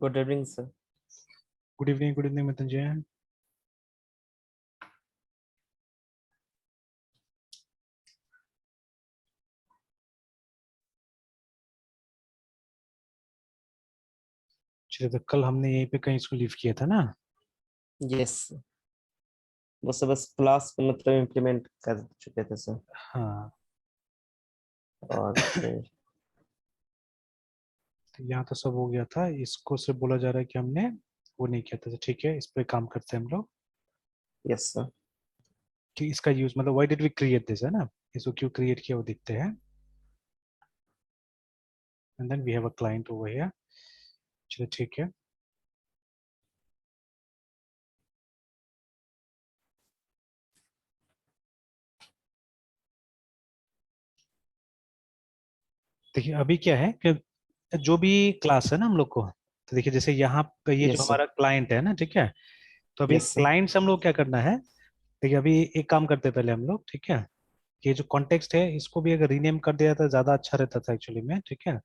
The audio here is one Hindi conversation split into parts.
Good evening, sir. Good evening, Mrityunjay. चलिए, तो कल हमने यहीं पे कहीं इसको लीव किया था ना। यस, वो सब बस क्लास मतलब इम्प्लीमेंट कर चुके थे सर। हाँ। और फिर तो यहाँ तो सब हो गया था, इसको सिर्फ बोला जा रहा है कि हमने वो नहीं किया था। तो ठीक है, इस पे काम करते हैं हम लोग यस सर। कि इसका यूज मतलब why did we create this, है ना। इसको क्यों क्रिएट किया वो देखते हैं। And then we have a client over here. चलिए ठीक है। देखिए अभी क्या है कि जो भी क्लास है ना हम लोग को, तो देखिए जैसे यहाँ पे ये जो यस सर। हमारा क्लाइंट है ना, ठीक है। तो अभी यस सर। क्लाइंट से हम लोग क्या करना है। देखिए अभी एक काम करते हैं पहले हम लोग, ठीक है। ये जो कॉन्टेक्स्ट है इसको भी अगर रीनेम कर दिया तो ज्यादा अच्छा रहता था एक्चुअली में, ठीक है।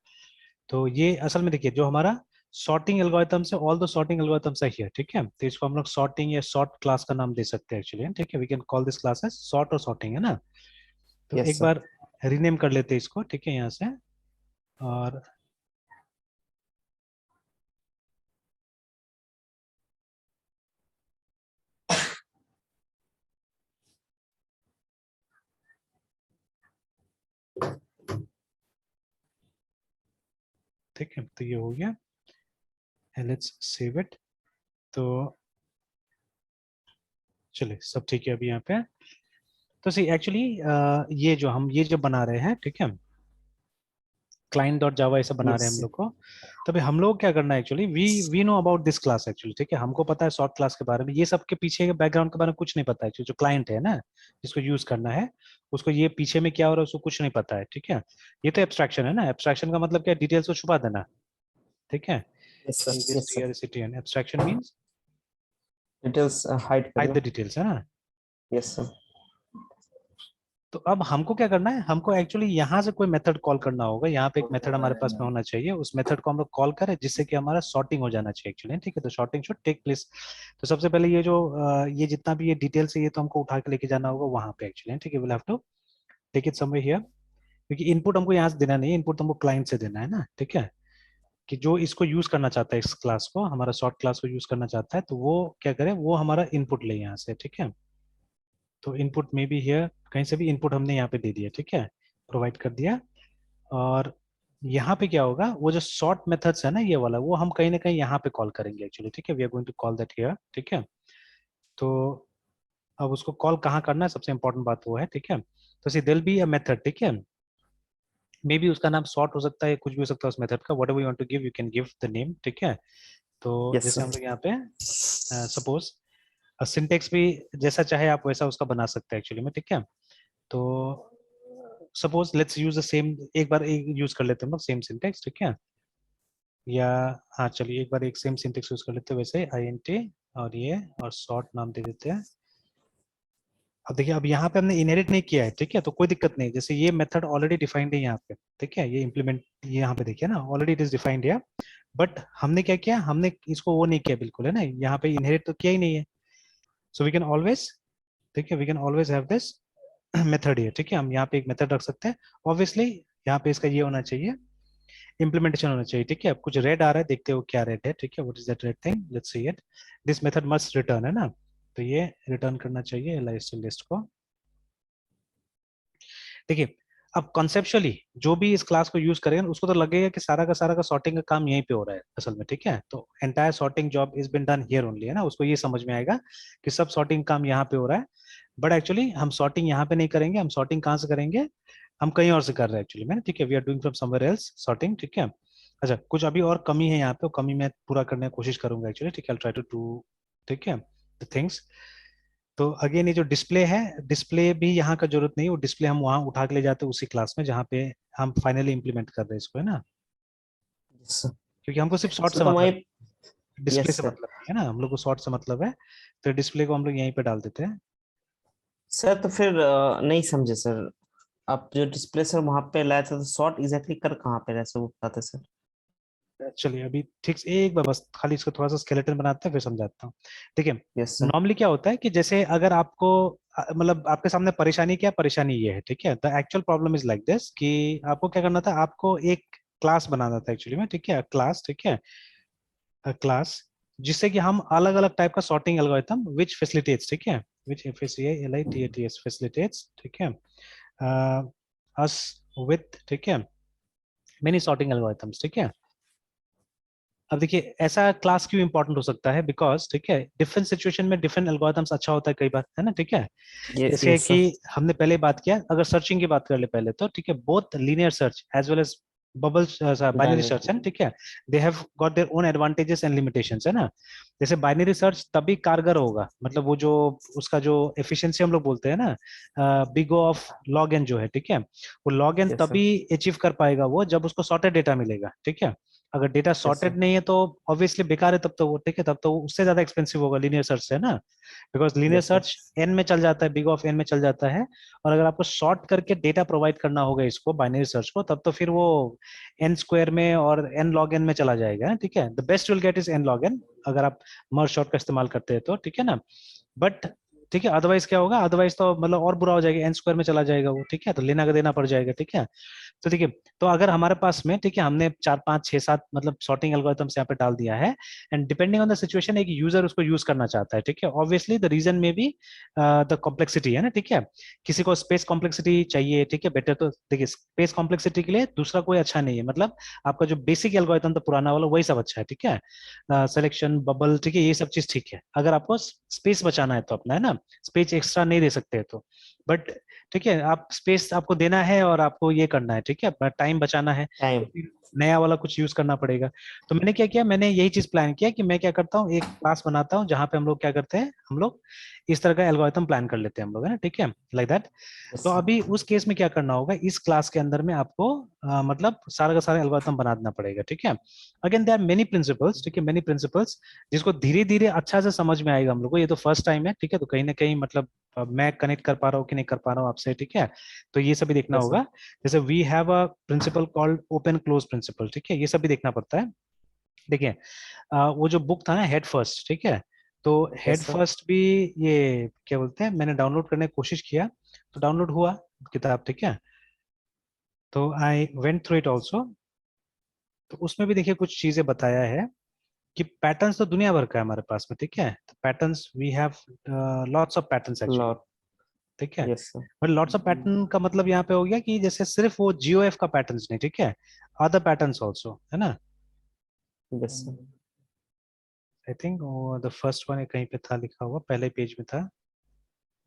तो ये असल में देखिए जो हमारा सॉर्टिंग एल्गोरिथम से ऑल द सॉर्टिंग एल्गोरिथम्स है, ठीक है। तो इसको हम लोग सॉर्टिंग या सॉर्ट क्लास का नाम दे सकते हैं एक्चुअली, ठीक है। We can call this class as sort और सॉर्टिंग, है ना। तो यस एक सर। बार रीनेम कर लेते हैं इसको, ठीक है, यहाँ से। और ठीक है, तो ये हो गया। Let's save it. तो चलिए सब ठीक है अभी यहाँ पे। तो सी एक्चुअली ये जो बना रहे हैं, ठीक है, क्लाइंट डॉट जावा ऐसा बना रहे यस हैं हम सर। लोग को। तभी हम लोग क्या करना है actually, we know about this class actually, ठीक है। हमको पता है शॉर्ट क्लास के बारे में, ये सब के पीछे के बैकग्राउंड के बारे में कुछ नहीं पता है एक्चुअली। जो क्लाइंट है ना, जिसको यूज करना है, उसको ये पीछे में क्या हो रहा है उसको कुछ नहीं पता है, ठीक है। ये तो एब्स्ट्रैक्शन है ना। एब्स्ट्रैक्शन का मतलब क्या है, डिटेल्स को छुपा देना, ठीक है। Yes sir. English yes sir. Clear city and abstraction means details hide कर हाइड दो। द डिटेल्स, है ना। Yes sir. तो अब हमको क्या करना है, हमको एक्चुअली यहाँ से कोई मेथड कॉल करना होगा। यहाँ पे एक मेथड हमारे पास में होना चाहिए, उस मेथड को हम लोग कॉल करें जिससे कि हमारा सॉर्टिंग हो जाना चाहिए एक्चुअली, ठीक है। तो सॉर्टिंग शुड टेक प्लेस। तो सबसे पहले ये जो ये जितना भी ये डिटेल्स है ये तो हमको उठा के लेके जाना होगा वहां पे एक्चुअली, ठीक है। Will have to take it somewhere here, क्योंकि इनपुट हमको यहाँ से देना नहीं है, इनपुट हमको क्लाइंट से देना है ना, ठीक है। कि जो इसको यूज करना चाहता है, इस क्लास को, हमारा शॉर्ट क्लास को यूज करना चाहता है, तो वो क्या करे, वो हमारा इनपुट ले यहाँ से, ठीक है। तो इनपुट में भी हियर कहीं से भी इनपुट हमने यहाँ पे दे दिया, ठीक है, प्रोवाइड कर दिया। और यहाँ पे क्या होगा, वो जो सॉर्ट मेथड्स है ना ये वाला, वो हम कहीं ना कहीं यहाँ पे कॉल करेंगे एक्चुअली, ठीक है। We are going to call that here, ठीक है। तो अब उसको कॉल कहाँ करना है, सबसे इंपॉर्टेंट बात वो है, ठीक है। तो सी देयर बी अ मेथड, ठीक है। मे बी उसका नाम सॉर्ट हो सकता है, कुछ भी हो सकता है उस मेथड का। Whatever you want to give you can give the name, ठीक है। तो यस जैसे हम सर। लोग यहाँ पे सपोज सिंटेक्स भी जैसा चाहे आप वैसा उसका बना सकते हैं एक्चुअली में, ठीक है। तो suppose let's use the same, एक बार एक यूज कर लेते हैं हम लोग सेम सिंटेक्स, ठीक है। या हाँ चलिए एक बार एक सेम सिंटेक्स यूज कर लेते हैं वैसे, INT और ये और शॉर्ट नाम दे देते हैं। अब देखिए अब यहाँ पे हमने इनहेरिट नहीं किया है, ठीक है, तो कोई दिक्कत नहीं। जैसे ये मेथड ऑलरेडी डिफाइंड है यहाँ पे, ठीक है, ये इम्प्लीमेंट, ये यहाँ पे देखिए ना, ऑलरेडी इट इज डिफाइंड है। बट हमने क्या किया, हमने इसको वो नहीं किया बिल्कुल, है ना, यहाँ पे इनहेरिट तो किया ही नहीं है। सो वी कैन ऑलवेज, ठीक है, we can always have this method ये, ठीक है। हम यहाँ पे एक मेथड रख सकते हैं। ऑब्वियसली यहाँ पे इसका ये होना चाहिए, इम्प्लीमेंटेशन होना चाहिए, ठीक है। अब कुछ रेड आ रहा है, देखते हो क्या रेड है, ठीक है। What is that red thing, let's see it. This method must return, है ना। तो ये रिटर्न करना चाहिए लिस्ट लिस्ट को। देखिए अब कॉन्सेप्चुअली जो भी इस क्लास को यूज करेगा उसको तो लगेगा कि सारा का सॉर्टिंग का काम यहीं पे हो रहा है असल में, ठीक है। तो entire sorting job is been done here only, है ना। उसको ये समझ में आएगा कि सब सॉर्टिंग काम यहाँ पे हो रहा है। बट एक्चुअली हम सॉर्टिंग यहाँ पे नहीं करेंगे, हम सॉर्टिंग कहाँ से करेंगे, हम कहीं और से कर रहे हैं एक्चुअली में, ठीक है। We are doing from somewhere else sorting, ठीक है। अच्छा कुछ अभी और कमी है यहाँ पे, वो कमी मैं पूरा करने की कोशिश करूंगा एक्चुअली, ठीक है। ट्राई टू डू, ठीक है, द थिंग्स। तो अगेन ये जो डिस्प्ले है, डिस्प्ले भी यहाँ का जरूरत नहीं, वो डिस्प्ले हम वहाँ उठा के ले जाते हैं उसी क्लास में जहाँ पे हम फाइनली इंप्लीमेंट कर रहे हैं इसको, है ना। Yes sir. क्योंकि हमको सिर्फ शॉर्ट से तो मतलब, वही। डिस्प्ले यस से सर। मतलब नहीं है ना, हम लोग को शॉर्ट से मतलब है। तो डिस्प्ले को हम लोग यहीं पे डाल देते हैं। सर तो फिर नहीं समझे सर। आप जो डिस्प्ले सर वहां पे लाया था तो शॉर्ट एग्जैक्टली कर कहाँ पे रहे सर, वो बताते सर। चलिए अभी ठीक से एक बार बस खाली इसको थोड़ा सा स्केलेटन बनाते हैं फिर समझाता हूँ। देखिए यस सर। नॉर्मली क्या होता है कि जैसे अगर आपको मतलब आपके सामने परेशानी, क्या परेशानी ये है, ठीक है। The actual problem is like this कि आपको क्या करना था, आपको एक क्लास बनाना था एक्चुअली में, ठीक है, क्लास, ठीक है। क्लास जिससे कि हम अलग अलग टाइप का सॉर्टिंग एल्गोरिथम विच फैसिलिटेट्स, ठीक है, विच FACILITATS फैसिलिटेट्स, ठीक है, अस विथ, ठीक है, मेनी सॉर्टिंग एल्गोरिथम्स, ठीक है। अब देखिए ऐसा क्लास क्यों इंपॉर्टेंट हो सकता है, बिकॉज ठीक है डिफरेंट सिचुएशन में डिफरेंट एल्गोरिथम्स अच्छा होता है कई बार, है ना, ठीक है। Yes, जैसे yes, कि sir. हमने पहले बात किया, अगर सर्चिंग की बात कर ले पहले तो ठीक है, both linear search as well as bubble binary Binary. Search है ना, ठीक है, they have got their own advantages and limitations, है ना। जैसे बाइनरी सर्च तभी कारगर होगा, मतलब वो जो उसका जो एफिशिएंसी हम लोग बोलते हैं ना, big O of log n जो है, ठीक है, वो लॉग एन Yes, sir. तभी अचीव कर पाएगा वो जब उसको सॉर्टेड डेटा मिलेगा, ठीक है। अगर डेटा Yes, sir. सॉर्टेड नहीं है तो ऑब्वियसली बेकार है तब तो वो, ठीक है, तब तो वो उससे ज्यादा एक्सपेंसिव होगा लीनियर सर्च से, है ना, because linear Yes, sir. Search n में चल जाता है, बिग ऑफ एन में चल जाता है। और अगर आपको शॉर्ट करके डेटा प्रोवाइड करना होगा इसको बाइनरी सर्च को, तब तो फिर वो एन स्क्वायर में और एन लॉग एन में चला जाएगा, ठीक है, the best will get is n log n अगर आप मर्ज शॉर्ट का इस्तेमाल करते हैं तो, ठीक है ना। बट ठीक है, अदरवाइज क्या होगा, अदरवाइज तो मतलब और बुरा हो जाएगा, एन स्क्वायर में चला जाएगा वो, ठीक है, तो लेना का देना पड़ जाएगा, ठीक है। तो देखिए, तो अगर हमारे पास में ठीक है हमने 4 5 6 7 मतलब सॉर्टिंग एल्गोरिथम्स यहाँ पे डाल दिया है, and depending on the situation एक यूजर उसको यूज करना चाहता है, ठीक है, ऑब्वियसली द रीजन में भी द कॉम्प्लेक्सिटी है ना, ठीक है। किसी को स्पेस कॉम्प्लेक्सिटी चाहिए, ठीक है, बेटर, तो देखिए स्पेस कॉम्प्लेक्सिटी के लिए दूसरा कोई अच्छा नहीं है, मतलब आपका जो बेसिक एल्गोरिथम था पुराना वाला वही सब अच्छा है, ठीक है, सिलेक्शन बबल, ठीक है, ये सब चीज ठीक है, अगर आपको स्पेस बचाना है तो अपना, है ना, स्पेस एक्स्ट्रा नहीं दे सकते तो। बट ठीक है, आप स्पेस आपको देना है और आपको ये करना है, ठीक है, अपना टाइम बचाना है, तो Time. फिर नया वाला कुछ यूज करना पड़ेगा। तो मैंने क्या किया, मैंने यही चीज प्लान किया कि मैं क्या करता हूँ, एक क्लास बनाता हूँ जहां पे हम लोग क्या करते हैं, हम लोग इस तरह का एल्गोरिथम प्लान कर लेते हैं हम लोग, है ना, ठीक है, लाइक दैट। तो Yes. अभी उस केस में क्या करना होगा, इस क्लास के अंदर में आपको मतलब सारा का सारा एल्गोरिथम बना देना पड़ेगा, ठीक है। Again there are many principles, ठीक है, मेनी प्रिंसिपल्स जिसको धीरे धीरे अच्छा से समझ में आएगा हम लोग को, ये तो फर्स्ट टाइम है, ठीक है, तो कहीं ना कहीं मतलब मैं कनेक्ट कर पा रहा हूँ कि नहीं कर पा रहा हूँ आपसे, ठीक है, तो ये सब भी देखना Yes, sir. होगा। जैसे we have a principle called open close principle, ठीक है, ये सब भी देखना पड़ता है। देखिए वो जो बुक था ना हेड फर्स्ट, ठीक है, तो हेड Yes, sir. फर्स्ट भी ये क्या बोलते हैं, मैंने डाउनलोड करने की कोशिश किया तो डाउनलोड हुआ किताब, ठीक है, तो I went through it also. तो उसमें भी देखिए कुछ चीजें बताया है कि पैटर्न्स तो दुनिया भर का है हमारे पास में, ठीक है, तो patterns we have lots of patterns actually, Lot. ठीक है। Yes, sir. But lots of pattern का मतलब यहाँ पे हो गया कि जैसे सिर्फ वो GOF का पैटर्न्स नहीं, ठीक है, अदर पैटर्न्स ऑल्सो, है ना। Yes, sir. I think the first one कहीं पे था लिखा हुआ, पहले पेज में था।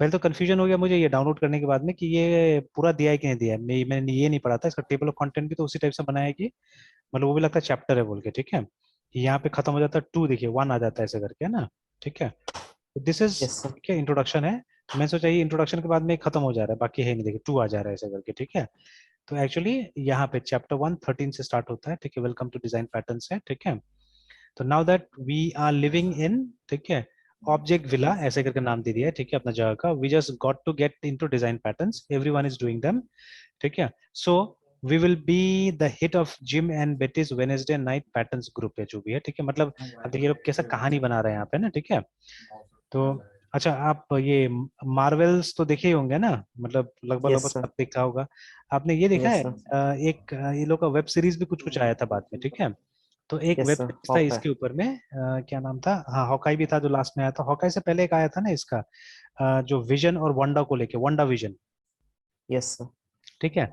पहले तो कंफ्यूजन हो गया मुझे ये डाउनलोड करने के बाद में कि ये पूरा दिया है कि नहीं दिया है, मैंने ये नहीं पढ़ा था, इसका टेबल ऑफ कंटेंट भी तो उसी टाइप से बनाया है कि मतलब वो भी लगता है चैप्टर है बोल के, ठीक है, यहाँ पे खत्म हो जाता है 2, देखिए 1 आ जाता है ऐसे करके, है ना, ठीक है। तो दिस इज, Yes, sir. ठीक है, इंट्रोडक्शन है, तो मैं सोचा ये इंट्रोडक्शन के बाद में खत्म हो जा रहा है, बाकी है नहीं, देखिए 2 आ जा रहा है ऐसे करके, ठीक है। तो एक्चुअली यहाँ पे चैप्टर 1 13 से स्टार्ट होता है, ठीक है, वेलकम टू डिजाइन पैटर्न्स है, ठीक है। तो now that we are living in, ठीक है, ऑब्जेक्ट विला ऐसे करके नाम दे दिया है, ठीक है, अपना जगह का, we just got to get into design patterns, everyone is doing them, ठीक है। So we will be the hit of Jim and Betty's Wednesday night patterns group है जो भी है, ठीक है, मतलब अब देखिए लोग कैसा कहानी बना रहे हैं यहाँ पे ना, ठीक है। तो अच्छा आप ये मार्वल्स तो देखे ही होंगे ना, मतलब लगभग लगभग Yes, sir. सब देखा होगा। आपने ये देखा Yes, है sir. एक ये लोग का वेब सीरीज भी कुछ कुछ आया था बाद में, ठीक है। तो एक Yes, वेब sir. सीरीज था Okay. इसके ऊपर में क्या नाम था, हाँ हॉकाई भी था जो लास्ट में आया था, हॉकाई से पहले एक आया था ना इसका जो विजन और वंडा को लेके, वंडा विजन, Yes, sir. ठीक है।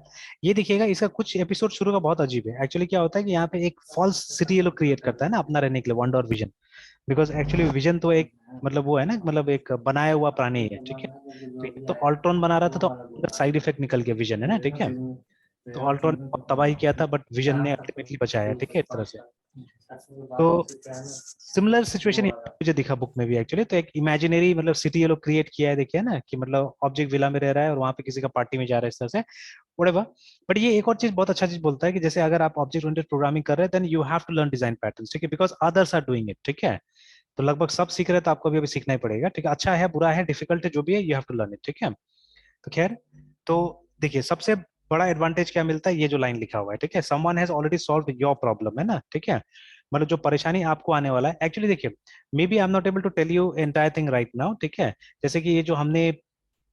ये देखिएगा इसका कुछ एपिसोड शुरू का बहुत अजीब है, एक्चुअली क्या होता है कि यहाँ पे एक फॉल्स सिटी ये लोग क्रिएट करता है ना अपना रहने के लिए, वंडा और विजन, बिकॉज एक्चुअली विजन तो एक मतलब वो है ना, मतलब एक बनाया हुआ प्राणी है, ठीक है। तो ये तो ऑल्ट्रॉन बना रहा था तो साइड इफेक्ट निकल गया विजन, है ना, ठीक है। तो ऑल्ट्रॉन ने बहुत तबाही किया था बट विजन ने अल्टीमेटली बचाया, ठीक है, एक तरह से। तो सिमिलर सिचुएशन मुझे दिखा बुक में भी एक्चुअली, तो एक इमेजिनरी मतलब सिटी ये लोग क्रिएट किया है, देखिए ना, कि मतलब ऑब्जेक्ट विला में रह रहा है और वहां पे किसी का पार्टी में जा रहा है इस तरह से, whatever। बट ये एक और चीज बहुत अच्छा चीज बोलता है कि जैसे अगर आप ऑब्जेक्ट ओरिएंटेड प्रोग्रामिंग कर रहे हैं then you have to learn design patterns, ठीक है, because others are doing it, ठीक है। तो लगभग सब सीख रहे हैं तो आपको भी अभी सीखना ही पड़ेगा, ठीक है, अच्छा है बुरा है डिफिकल्ट है जो भी है, you have to learn it, ठीक है। तो खैर, तो देखिए सबसे बड़ा एडवांटेज क्या मिलता है, ये जो लाइन लिखा हुआ है, ठीक है, someone has already solve your problem, है ना, ठीक है, मतलब जो परेशानी आपको आने वाला है, एक्चुअली देखिए maybe I am not able to tell you entire thing right now, ठीक है। जैसे कि ये जो हमने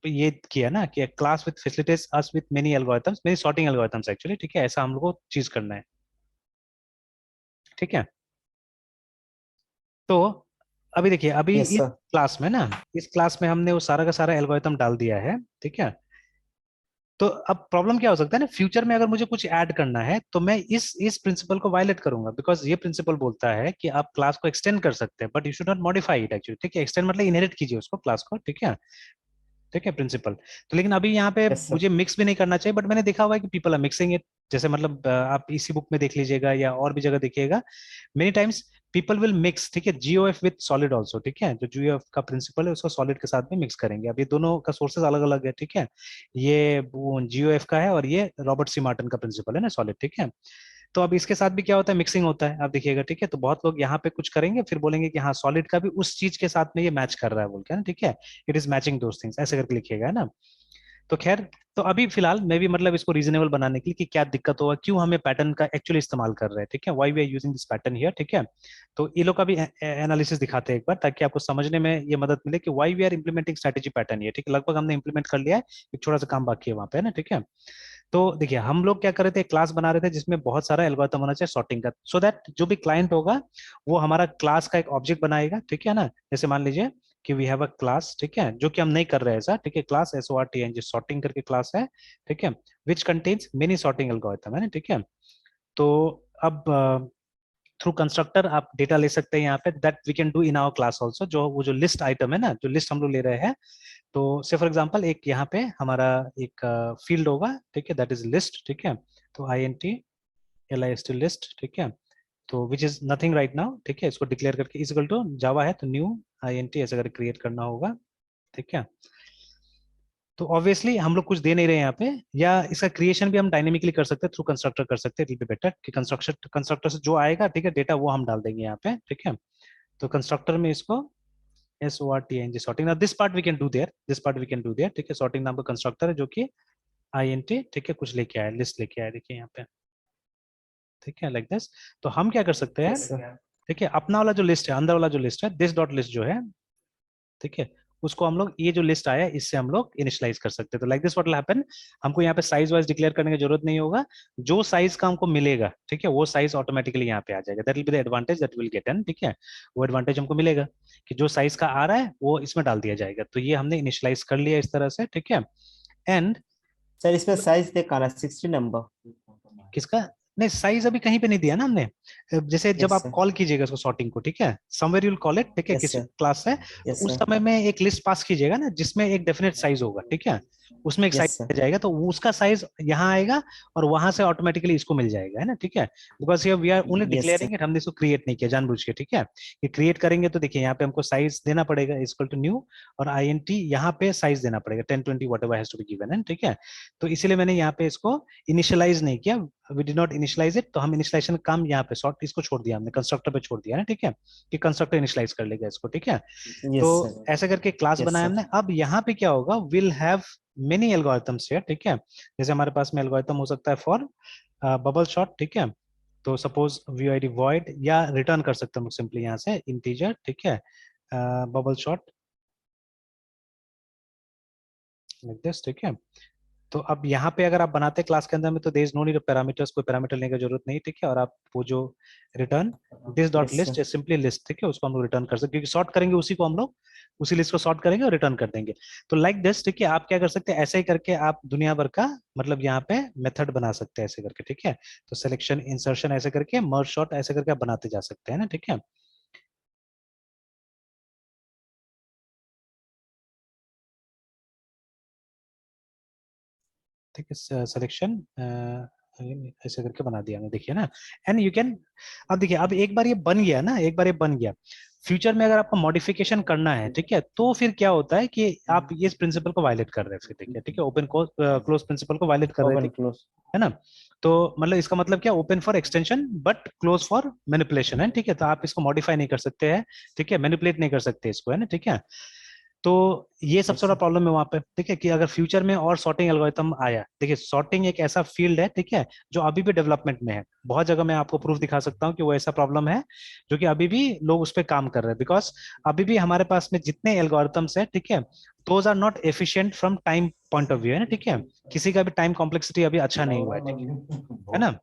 ये किया ना कि class with facilitates us with many algorithms, many sorting algorithms actually, ठीक है, ऐसा हम लोग को चीज करना है, ठीक है। तो अभी देखिए, अभी यस इस सर। क्लास में ना, इस क्लास में हमने वो सारा का सारा एल्गोरिथम डाल दिया है, ठीक है। तो अब प्रॉब्लम क्या हो सकता है ना, फ्यूचर में अगर मुझे कुछ ऐड करना है तो मैं इस प्रिंसिपल को वायलेट करूंगा, बिकॉज ये प्रिंसिपल बोलता है कि आप क्लास को एक्सटेंड कर सकते हैं, but you should not modify it actually, ठीक है। एक्सटेंड मतलब इनहेरिट कीजिए उसको, क्लास को, ठीक है, ठीक है, प्रिंसिपल। तो लेकिन अभी यहाँ पे यस सर। मुझे मिक्स भी नहीं करना चाहिए, बट मैंने देखा हुआ है कि पीपल आर मिक्सिंग इट। जैसे मतलब आप इसी बुक में देख लीजिएगा या और भी जगह देखिएगा, many times people will mix, ठीक है, जीओएफ विद सॉलिड ऑल्सो, ठीक है। जो जीओएफ का प्रिंसिपल है उसको सॉलिड के साथ में मिक्स करेंगे। अब ये दोनों का सोर्सेज अलग अलग है, ठीक है। ये जीओएफ का है और ये रॉबर्ट सी मार्टिन का प्रिंसिपल है ना, सॉलिड, ठीक है। तो अब इसके साथ भी क्या होता है, मिक्सिंग होता है, आप देखिएगा, ठीक है। तो बहुत लोग यहाँ पे कुछ करेंगे, फिर बोलेंगे कि हाँ सॉलिड का भी उस चीज के साथ में ये मैच कर रहा है बोल के ना, ठीक है। It is matching those things, ऐसे करके लिखिएगा, है ना। तो खैर, तो अभी फिलहाल मैं भी मतलब इसको रीजनेबल बनाने के लिए कि क्या दिक्कत होगा, क्यों हमें पैटर्न का एक्चुअली इस्तेमाल कर रहे हैं, ठीक है, why we are using this pattern here, ठीक है। तो ये लोग का भी एनालिसिस दिखाते हैं एक बार, ताकि आपको समझने में ये मदद मिले कि why we are implementing strategy pattern ये, ठीक है। लगभग हमने इंप्लीमेंट कर लिया है, एक छोटा सा काम बाकी है वहां पे, है ना, ठीक है। तो देखिए, हम लोग क्या कर रहे थे, क्लास बना रहे थे जिसमें बहुत सारा एल्गोरिथम होना चाहिए सॉर्टिंग का, सो दैट जो भी क्लाइंट होगा वो हमारा क्लास का एक ऑब्जेक्ट बनाएगा, ठीक है ना। जैसे मान लीजिए कि वी हैव अ क्लास, ठीक है, जो कि हम नहीं कर रहे हैं ऐसा, ठीक है। क्लास SORTNG सॉर्टिंग करके क्लास है, ठीक है, which contains many sorting algorithm, है ना, ठीक है। तो अब थ्रू कंस्ट्रक्टर आप डेटा ले सकते हैं यहाँ पे, that we can do in our class also. जो वो जो लिस्ट आइटम है ना, जो लिस्ट हम लोग ले रहे हैं, तो से फॉर एग्जांपल एक यहाँ पे हमारा एक फील्ड होगा, ठीक है, दैट इज लिस्ट, ठीक है। तो INT LIST लिस्ट, ठीक है। तो which is nothing right now, ठीक है। इसको डिक्लेयर करके इज इक्वल टू जावा है तो न्यू INT ऐसा करके क्रिएट करना होगा, ठीक है। तो ऑब्वियसली हम लोग कुछ दे नहीं रहे हैं यहाँ पे, या इसका क्रिएशन भी हम डायनेमिकली कर सकते हैं, थ्रू कंस्ट्रक्टर कर सकते हैं, इट विल बी बेटर कि कंस्ट्रक्टर कंस्ट्रक्टर से जो आएगा, ठीक है, डेटा वो हम डाल देंगे यहाँ पे, ठीक है। तो कंस्ट्रक्टर में इसको SORTNG sorting, this part we can do there, this part we can do there, ठीक है। सॉर्टिंग नाम का कंस्ट्रक्टर है जो कि INT, ठीक है, कुछ लेके आया, लिस्ट लेके आया, देखिए यहाँ पे, ठीक है, लाइक दिस। तो हम क्या कर सकते हैं, यस सर। ठीक है, अपना वाला जो लिस्ट है, अंदर वाला जो लिस्ट है, दिस डॉट लिस्ट जो है, ठीक है, उसको हम लोग ये जो लिस्ट आया इससे हम लोग इनिशियलाइज कर सकते हैं। तो like this what will happen, हमको यहाँ पे साइज वाइज डिक्लेयर करने की जरूरत नहीं होगा, जो साइज का हमको मिलेगा, ठीक है, वो साइज ऑटोमेटिकली यहाँ पे आ जाएगा, that will be the advantage that will get, n, ठीक है। वो एडवांटेज हमको मिलेगा कि जो साइज का आ रहा है वो इसमें डाल दिया जाएगा। तो ये हमने इनिशियलाइज कर लिया इस तरह से, ठीक है। एंड सर इसमें साइज देखा ना 60 नंबर। किसका, नहीं साइज अभी कहीं पे नहीं दिया ना हमने। जैसे जब यस आप सर। कॉल कीजिएगा इसको सॉर्टिंग को, ठीक है, somewhere you will call it, ठीक है, यस किसी सर। क्लास से, तो यस उस सर। समय में एक लिस्ट पास कीजिएगा ना जिसमें एक डेफिनेट साइज होगा, ठीक है। उसमें एक साइज यस सर। जाएगा तो उसका साइज यहाँ आएगा और वहां से ऑटोमेटिकली इसको मिल जाएगा, है ना, ठीक है। Because here we are only yes sir. Declaring it, हमने इसको क्रिएट नहीं किया जानबूझ के, ठीक है। ये क्रिएट करेंगे तो देखिए यहाँ पे हमको साइज देना पड़ेगा इक्वल टू न्यू, और INT यहाँ पे साइज देना पड़ेगा 1020 whatever has to be given, है, ठीक है। तो इसीलिए मैंने यहाँ पे इसको इनिशियलाइज नहीं किया, we did not initialize it. तो हम इनिशियलाइजेशन काम यहाँ पे सॉर्ट इसको छोड़ दिया हमने, कंस्ट्रक्टर पे छोड़ दिया है ना, ठीक है, कि कंस्ट्रक्टर इनिशियलाइज कर लेगा इसको, ठीक है। तो यस सर। ऐसे करके क्लास यस बनाया सर। हमने। अब यहाँ पे क्या होगा, will have many algorithms here, ठीक है। जैसे हमारे पास में एल्गोरिथम हो सकता है फॉर बबल शॉट, ठीक है। तो सपोज VOID void या रिटर्न कर सकते हैं हम लोग सिंपली यहाँ से इंटीजर, ठीक है, बबल शॉट लाइक दिस, ठीक है। तो अब यहाँ पे अगर आप बनाते हैं क्लास के अंदर में, तो there is no need of parameters, कोई पैरामीटर लेने की जरूरत नहीं, ठीक है। और आप वो जो return this dot yes list sir. Simply list, ठीक है, उसको हम लोग रिटर्न कर सकते हैं, क्योंकि सॉर्ट करेंगे उसी को हम लोग, उसी लिस्ट को सॉर्ट करेंगे और रिटर्न कर देंगे। तो लाइक दिस, ठीक है, आप क्या कर सकते हैं, ऐसे ही करके आप दुनिया भर का मतलब यहाँ पे मेथड बना सकते हैं ऐसे करके, ठीक है। तो सिलेक्शन इंसर्शन ऐसे करके, मर्ज शॉर्ट ऐसे करके आप बनाते जा सकते हैं ना, ठीक है। ठीक है, सिलेक्शन ऐसे करके बना दिया हमने, देखिए ना। एंड यू कैन, अब देखिए, अब एक बार ये बन गया ना, एक बार ये बन गया, फ्यूचर में अगर आपको मॉडिफिकेशन करना है, ठीक है, तो फिर क्या होता है कि आप ये प्रिंसिपल को वायलेट कर रहे हैं फिर, देखिए, ठीक है, ओपन क्लोज प्रिंसिपल को वायलेट कर रहे ओपन थे, क्लोज। है ना। तो मतलब इसका मतलब क्या, open for extension but close for manipulation, है, ठीक है। तो आप इसको मॉडिफाई नहीं कर सकते हैं, ठीक है, मैनिपुलेट नहीं कर सकते इसको, है ना, ठीक है। तो ये सबसे यस बड़ा सर। प्रॉब्लम है वहां पे, ठीक है, कि अगर फ्यूचर में और सॉर्टिंग एल्गोरिथम आया, देखिए सॉर्टिंग एक ऐसा फील्ड है, ठीक है, जो अभी भी डेवलपमेंट में है। बहुत जगह मैं आपको प्रूफ दिखा सकता हूँ कि वो ऐसा प्रॉब्लम है जो कि अभी भी लोग उस पर काम कर रहे हैं, बिकॉज अभी भी हमारे पास में जितने एल्गोरिथम्स है, ठीक है, those are not efficient from time point of view, है ना, ठीक है। किसी का भी टाइम कॉम्प्लेक्सिटी अभी अच्छा नहीं हुआ है, ठीक है ना।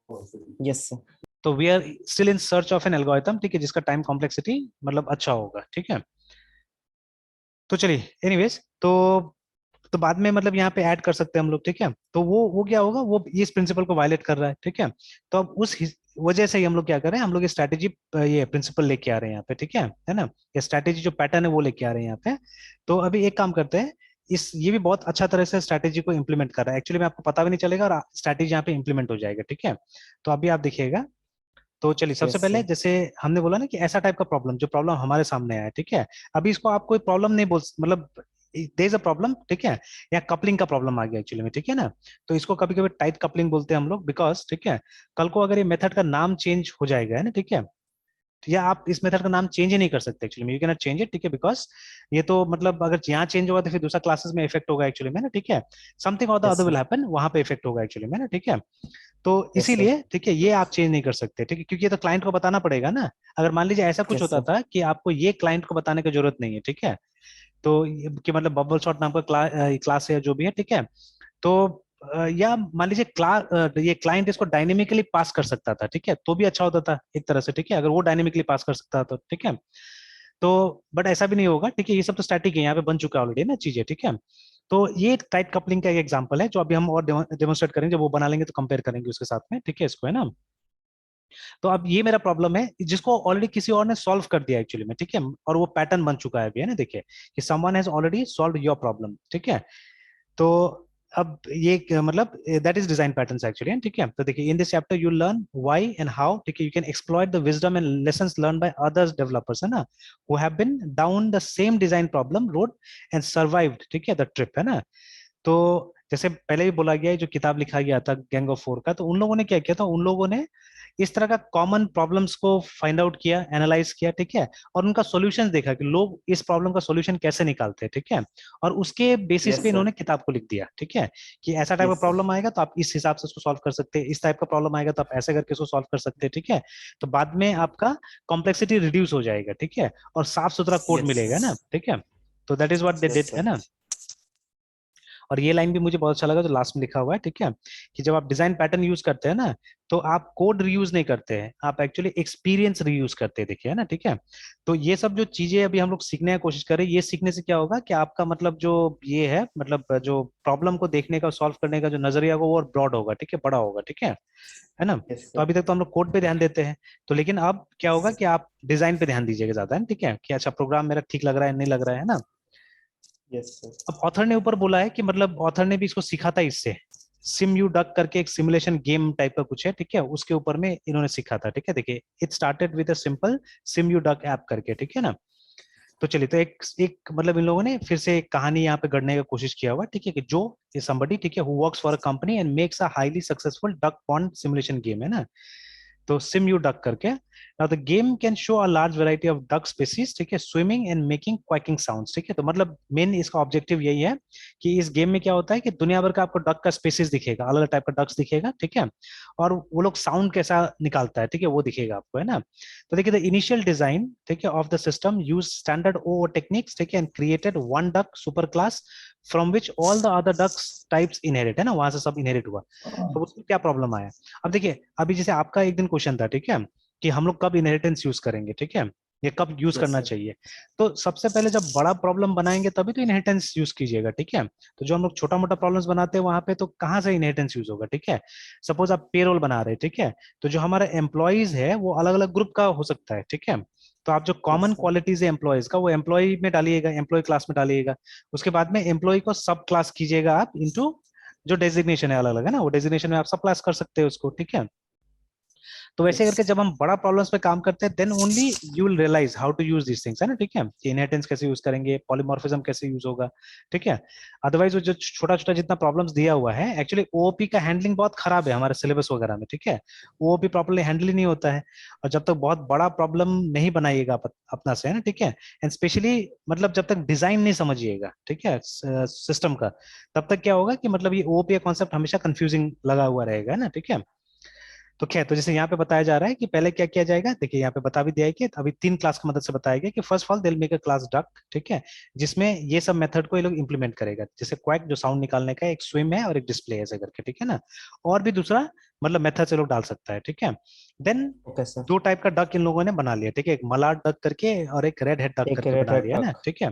Yes sir. तो we are still in search of an algorithm, ठीक है, जिसका टाइम कॉम्प्लेक्सिटी मतलब अच्छा होगा, ठीक है। तो चलिए एनीवेज, तो बाद में मतलब यहाँ पे ऐड कर सकते हैं हम लोग, ठीक है। तो वो क्या होगा, वो इस प्रिंसिपल को वायलेट कर रहा है, ठीक है। तो अब उस वजह से ही हम लोग क्या कर रहे हैं, हम लोग ये स्ट्रैटेजी, ये प्रिंसिपल लेके आ रहे हैं यहाँ पे, ठीक है ना। ये स्ट्रैटेजी जो पैटर्न है वो लेके आ रहे हैं यहाँ पे। तो अभी एक काम करते हैं, इस ये भी बहुत अच्छा तरह से स्ट्रैटेजी को इंप्लीमेंट कर रहा है एक्चुअली में, आपको पता भी नहीं चलेगा और स्ट्रैटेजी यहाँ पे इंप्लीमेंट हो जाएगा, ठीक है। तो अभी आप देखिएगा। तो चलिए सबसे यस पहले, सर। जैसे हमने बोला ना कि ऐसा टाइप का प्रॉब्लम, जो प्रॉब्लम हमारे सामने आया है, ठीक है। अभी इसको आप कोई प्रॉब्लम नहीं बोल, मतलब देयर इज अ प्रॉब्लम, ठीक है। या कपलिंग का प्रॉब्लम आ गया एक्चुअली में, ठीक है ना। तो इसको कभी कभी टाइट कपलिंग बोलते हैं हम लोग, बिकॉज, ठीक है, कल को अगर ये मेथड का नाम चेंज हो जाएगा, है ना, ठीक है। तो या आप इस मेथड का नाम चेंज ही नहीं कर सकते एक्चुअली में, you can not change it, ठीक है, बिकॉज ये तो मतलब अगर यहाँ चेंज होगा तो फिर दूसरा क्लासेस में इफेक्ट होगा एक्चुअली में ना, ठीक है। समथिंग और the yes other will sir. Happen, वहां पे इफेक्ट होगा एक्चुअली में ना, ठीक है। तो यस सर। इसीलिए, ठीक है, ये आप चेंज नहीं कर सकते, ठीक है, क्योंकि ये तो क्लाइंट को बताना पड़ेगा ना। अगर मान लीजिए ऐसा कुछ यस होता सर। था कि आपको ये क्लाइंट को बताने की जरूरत नहीं है, ठीक है। तो कि मतलब बबल शॉट नाम का क्लास है जो भी है, ठीक है। तो या मान लीजिए ये क्लाइंट इसको डायनेमिकली पास कर सकता था, ठीक है, तो भी अच्छा होता था एक तरह से, ठीक है, अगर वो डायनेमिकली पास कर सकता था तो, ठीक है। तो बट ऐसा भी नहीं होगा, ठीक है, ये सब तो स्टैटिक है, यहाँ पे बन चुका है ऑलरेडी ना चीजें, ठीक है। तो ये टाइट कपलिंग का एक एग्जांपल है जो अभी हम और डेमोन्स्ट्रेट करेंगे, जब वो बना लेंगे तो कंपेयर करेंगे उसके साथ में, ठीक है, इसको, है ना। तो अब ये मेरा प्रॉब्लम है जिसको ऑलरेडी किसी और ने सॉल्व कर दिया एक्चुअली में, ठीक है, और वो पैटर्न बन चुका है अभी, है ना, देखिए कि someone has already solve your problem, ठीक है। तो अब ये मतलब that is design patterns actually, ठीक है। तो देखिए in this chapter you learn why and how, ठीक है, you can exploit the wisdom and lessons learn by others developers, है ना, who have been down the same design problem road and survived, ठीक है, द ट्रिप, है ना। तो जैसे पहले भी बोला गया है, जो किताब लिखा गया था गैंग ऑफ फोर का, तो उन लोगों ने क्या किया था, उन लोगों ने इस तरह का कॉमन प्रॉब्लम्स को फाइंड आउट किया, एनालाइज किया, ठीक है, और उनका सॉल्यूशंस देखा कि लोग इस प्रॉब्लम का सॉल्यूशन कैसे निकालते हैं, ठीक है। और उसके बेसिस पे यस सर। इन्होंने किताब को लिख दिया, ठीक है, कि ऐसा टाइप का यस सर। प्रॉब्लम आएगा तो आप इस हिसाब से उसको सॉल्व कर सकते हैं, इस टाइप का प्रॉब्लम आएगा तो आप ऐसे करके उसको सॉल्व कर सकते हैं, ठीक है। तो बाद में आपका कॉम्प्लेक्सिटी रिड्यूस हो जाएगा, ठीक है, और साफ सुथरा कोड यस मिलेगा ना, ठीक है। तो that is what they yes did, है सर। ना। और ये लाइन भी मुझे बहुत अच्छा लगा जो लास्ट में लिखा हुआ है, ठीक है, कि जब आप डिजाइन पैटर्न यूज करते हैं ना, तो आप कोड रीयूज नहीं करते हैं, आप एक्चुअली एक्सपीरियंस रीयूज करते हैं, देखिए, है ना, ठीक है। तो ये सब जो चीजें अभी हम लोग सीखने की कोशिश करें, ये सीखने से क्या होगा कि आपका मतलब जो ये है, मतलब जो प्रॉब्लम को देखने का, सॉल्व करने का जो नजरिया होगा वो और ब्रॉड होगा, ठीक है, बड़ा होगा, ठीक है ना। यस तो सर। अभी तक तो हम लोग कोड पे ध्यान देते हैं, तो लेकिन अब क्या होगा कि आप डिजाइन पे ध्यान दीजिएगा ज्यादा, है, ठीक है, कि अच्छा प्रोग्राम मेरा ठीक लग रहा है नहीं लग रहा है ना। Yes sir. अब ऑथर ने ऊपर बोला है कि मतलब ऑथर ने भी इसको सीखा था इससे, सिम यू डक करके एक सिमुलेशन गेम टाइप का कुछ है, ठीक है, उसके ऊपर में इन्होंने सीखा था, ठीक है। देखिए it started with a simple SIM you duck app करके, ठीक है ना। तो चलिए, तो एक एक मतलब इन लोगों ने फिर से एक कहानी यहाँ पे गढ़ने का कोशिश किया हुआ, ठीक है, कि जो ये somebody, ठीक है, who works for a company and makes a highly successful duck pond simulation game, है ना। तो सिम यू डक करके, now the game can show a large variety of duck species, ठीक है, swimming and making quaking sounds, ठीक है। तो मतलब मेन इसका ऑब्जेक्टिव यही है कि इस गेम में क्या होता है कि दुनिया भर का आपको डक का स्पीसीज दिखेगा, अलग अलग टाइप का डक्स दिखेगा, ठीक है, और वो लोग साउंड कैसा निकालता है, ठीक है, वो दिखेगा आपको, है ना। तो देखिए द इनिशियल डिजाइन, ठीक है, of the system use standard O techniques, ठीक है, and created one duck super class from which all the other ducks types inherit, है ना, वहां से सब इनहेरिट हुआ। तो उसमें क्या प्रॉब्लम आया। अब देखिए अभी जैसे आपका एक दिन क्वेश्चन था, ठीक है, कि हम लोग कब इनहेरिटेंस यूज करेंगे, ठीक है, ये कब यूज यस करना सर। चाहिए। तो सबसे पहले जब बड़ा प्रॉब्लम बनाएंगे तभी तो इनहेरिटेंस यूज कीजिएगा, ठीक है। तो जो हम लोग छोटा मोटा प्रॉब्लम्स बनाते हैं वहां पे तो कहाँ से इनहेरिटेंस यूज होगा, ठीक है। सपोज आप पेरोल बना रहे हैं, ठीक है, तो जो हमारा एम्प्लॉयज है वो अलग अलग ग्रुप का हो सकता है, ठीक है। तो आप जो यस कॉमन सर। क्वालिटीज है एम्प्लॉयज का वो एम्प्लॉय में डालिएगा, एम्प्लॉय क्लास में डालिएगा। उसके बाद में एम्प्लॉय को सब क्लास कीजिएगा आप इनटू जो डेजिग्नेशन है अलग अलग, है ना, वो डेजिग्नेशन में आप सब क्लास कर सकते हैं उसको, ठीक है। तो वैसे यस। करके जब हम बड़ा प्रॉब्लम्स पे काम करते हैं then only you will realize how to use this things, है ना, ठीक है, कि इनहेरिटेंस कैसे यूज करेंगे, पॉलीमॉर्फिज्म कैसे यूज होगा, ठीक है। अदरवाइज वो जो छोटा छोटा जितना प्रॉब्लम्स दिया हुआ है, एक्चुअली ओओपी का हैंडलिंग बहुत खराब है हमारे सिलेबस वगैरह में, ठीक है। ओओपी प्रॉपर्ली हैंडल ही नहीं होता है, और जब तक बहुत बड़ा प्रॉब्लम नहीं बनाइएगा अपना से, है ना, ठीक है, एंड स्पेशली मतलब जब तक डिजाइन नहीं समझिएगा, ठीक है, सिस्टम का, तब तक क्या होगा कि मतलब ये ओओपी का कॉन्सेप्ट हमेशा कंफ्यूजिंग लगा हुआ रहेगा, है ना, ठीक है। तो खैर, तो जैसे यहाँ पे बताया जा रहा है कि पहले क्या किया जाएगा, देखिए यहाँ पे बता भी दिया है कि अभी 3 क्लास की मदद से बताया गया कि first of all they make a class duck, ठीक है, जिसमें ये सब मेथड को ये लोग इंप्लीमेंट करेगा। जैसे क्वैक जो साउंड निकालने का, एक स्विम है और एक डिस्प्ले ऐसे करके, ठीक है ना। और भी दूसरा मतलब मेथड से लोग डाल सकता है, ठीक है। Then okay sir. 2 टाइप का डक इन लोगों ने बना लिया, ठीक है, एक मलाड डक करके और एक रेड हेड डक एक करके रेट बना लिया है ना, टक। ठीक है।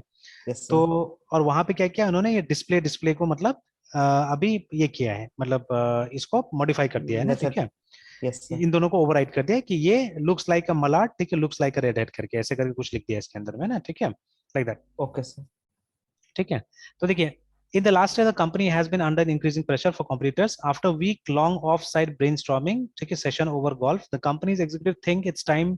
यस तो सर। और वहां पे क्या किया उन्होंने, ये डिस्प्ले डिस्प्ले को मतलब अभी ये किया है, मतलब इसको मॉडिफाई कर दिया है ना, ठीक मेथड। है। Yes sir. इन दोनों को ओवरराइड कर दिया कि ये लुक्स लाइक अ मलाड, ठीक है, लुक्स लाइक अ रेड हेड करके ऐसे करके कुछ लिख दिया इसके अंदर में ना, ठीक है, लाइक दैट, ओके सर। ठीक है। तो देखिए, in the last year the company has been under increasing pressure for competitors after week long off-site brainstorming, ठीक है, session over golf, the company's executive think it's time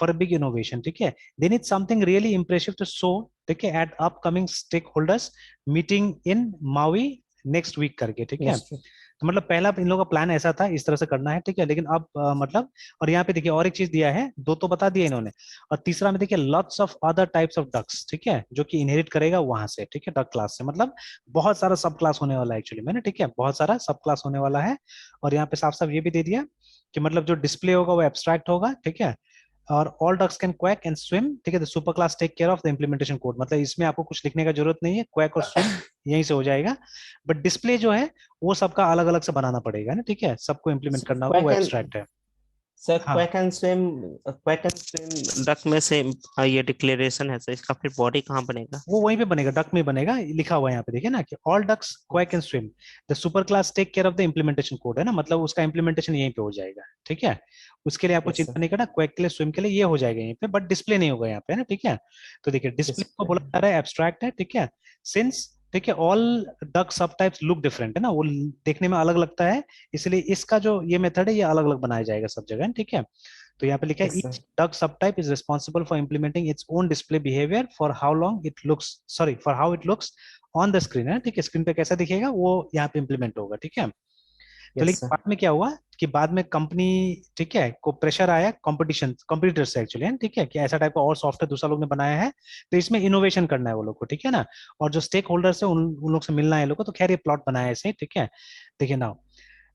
for a big innovation, ठीक है। they need something really impressive to show, ठीक है, at upcoming stakeholders meeting in Maui next week करके, ठीक है। Next week. तो मतलब पहला इन लोगों का प्लान ऐसा था, इस तरह से करना है, ठीक है, लेकिन अब मतलब, और यहाँ पे देखिए और एक चीज दिया है, 2 तो बता दिया इन्होंने, और तीसरा में देखिए lots of other types of ducks, ठीक है, जो कि इनहेरिट करेगा वहां से, ठीक है, डक क्लास से, मतलब बहुत सारा सब क्लास होने वाला है एक्चुअली में ना, ठीक है, बहुत सारा सब क्लास होने वाला है। और यहाँ पे साफ साफ ये भी दे दिया कि मतलब जो डिस्प्ले होगा वो एब्स्ट्रैक्ट होगा, ठीक है, और all ducks can quack and swim, ठीक है, the super class take care of the implementation code, मतलब इसमें आपको कुछ लिखने का जरूरत नहीं है, क्वैक और स्विम यहीं से हो जाएगा। बट डिस्प्ले जो है वो सबका अलग अलग से बनाना पड़ेगा ना, ठीक है, सबको इम्प्लीमेंट करना होगा, वो क्वैक एंड एब्स्ट्रैक्ट है। सर, हाँ, क्वैक एंड स्विम डक में से ये डिक्लेरेशन है सर, इसका फिर बॉडी कहाँ बनेगा? वो वहीं पे बनेगा, डक में बनेगा, लिखा हुआ है यहाँ पे देखिए ना कि all ducks quack and swim, the super class take care of the implementation code, है ना, मतलब उसका इम्प्लीमेंटेशन यहीं पे हो जाएगा, ठीक है। उसके लिए आपको यस चिंता सर। नहीं करना, क्वैक के लिए स्विम के लिए ये हो जाएगा यहीं पे, बट डिस्प्ले नहीं होगा यहाँ पे, है ना, ठीक है। तो देखिए डिस्प्ले को डिस्प्ले। बोला जा रहा है एब्स्ट्रैक्ट है, ठीक है, सिंस, ठीक है, ऑल डक सब टाइप्स लुक डिफरेंट, है ना, वो देखने में अलग लगता है, इसलिए इसका जो ये मेथड है ये अलग अलग बनाया जाएगा सब जगह, ठीक है। तो यहाँ पे लिखा है yes each sir. duck subtype is responsible for implementing its own display behavior for how long it looks, sorry, for how it looks on the screen, है, ठीक है, स्क्रीन पे कैसा दिखेगा वो यहाँ पे इंप्लीमेंट होगा, ठीक है। तो यस लेकिन सर। बाद में क्या हुआ कि बाद में कंपनी, ठीक है, को प्रेशर आया कंपटीशन कंपटीटर से एक्चुअली, है, ठीक है, कि ऐसा टाइप का और सॉफ्टवेयर दूसरा लोग ने बनाया है, तो इसमें इनोवेशन करना है वो लोग को, ठीक है ना, और जो स्टेक होल्डर्स है उन लोग से मिलना है लोग को, तो खैर ये प्लॉट बनाया है ऐसे, ठीक है। देखिए now,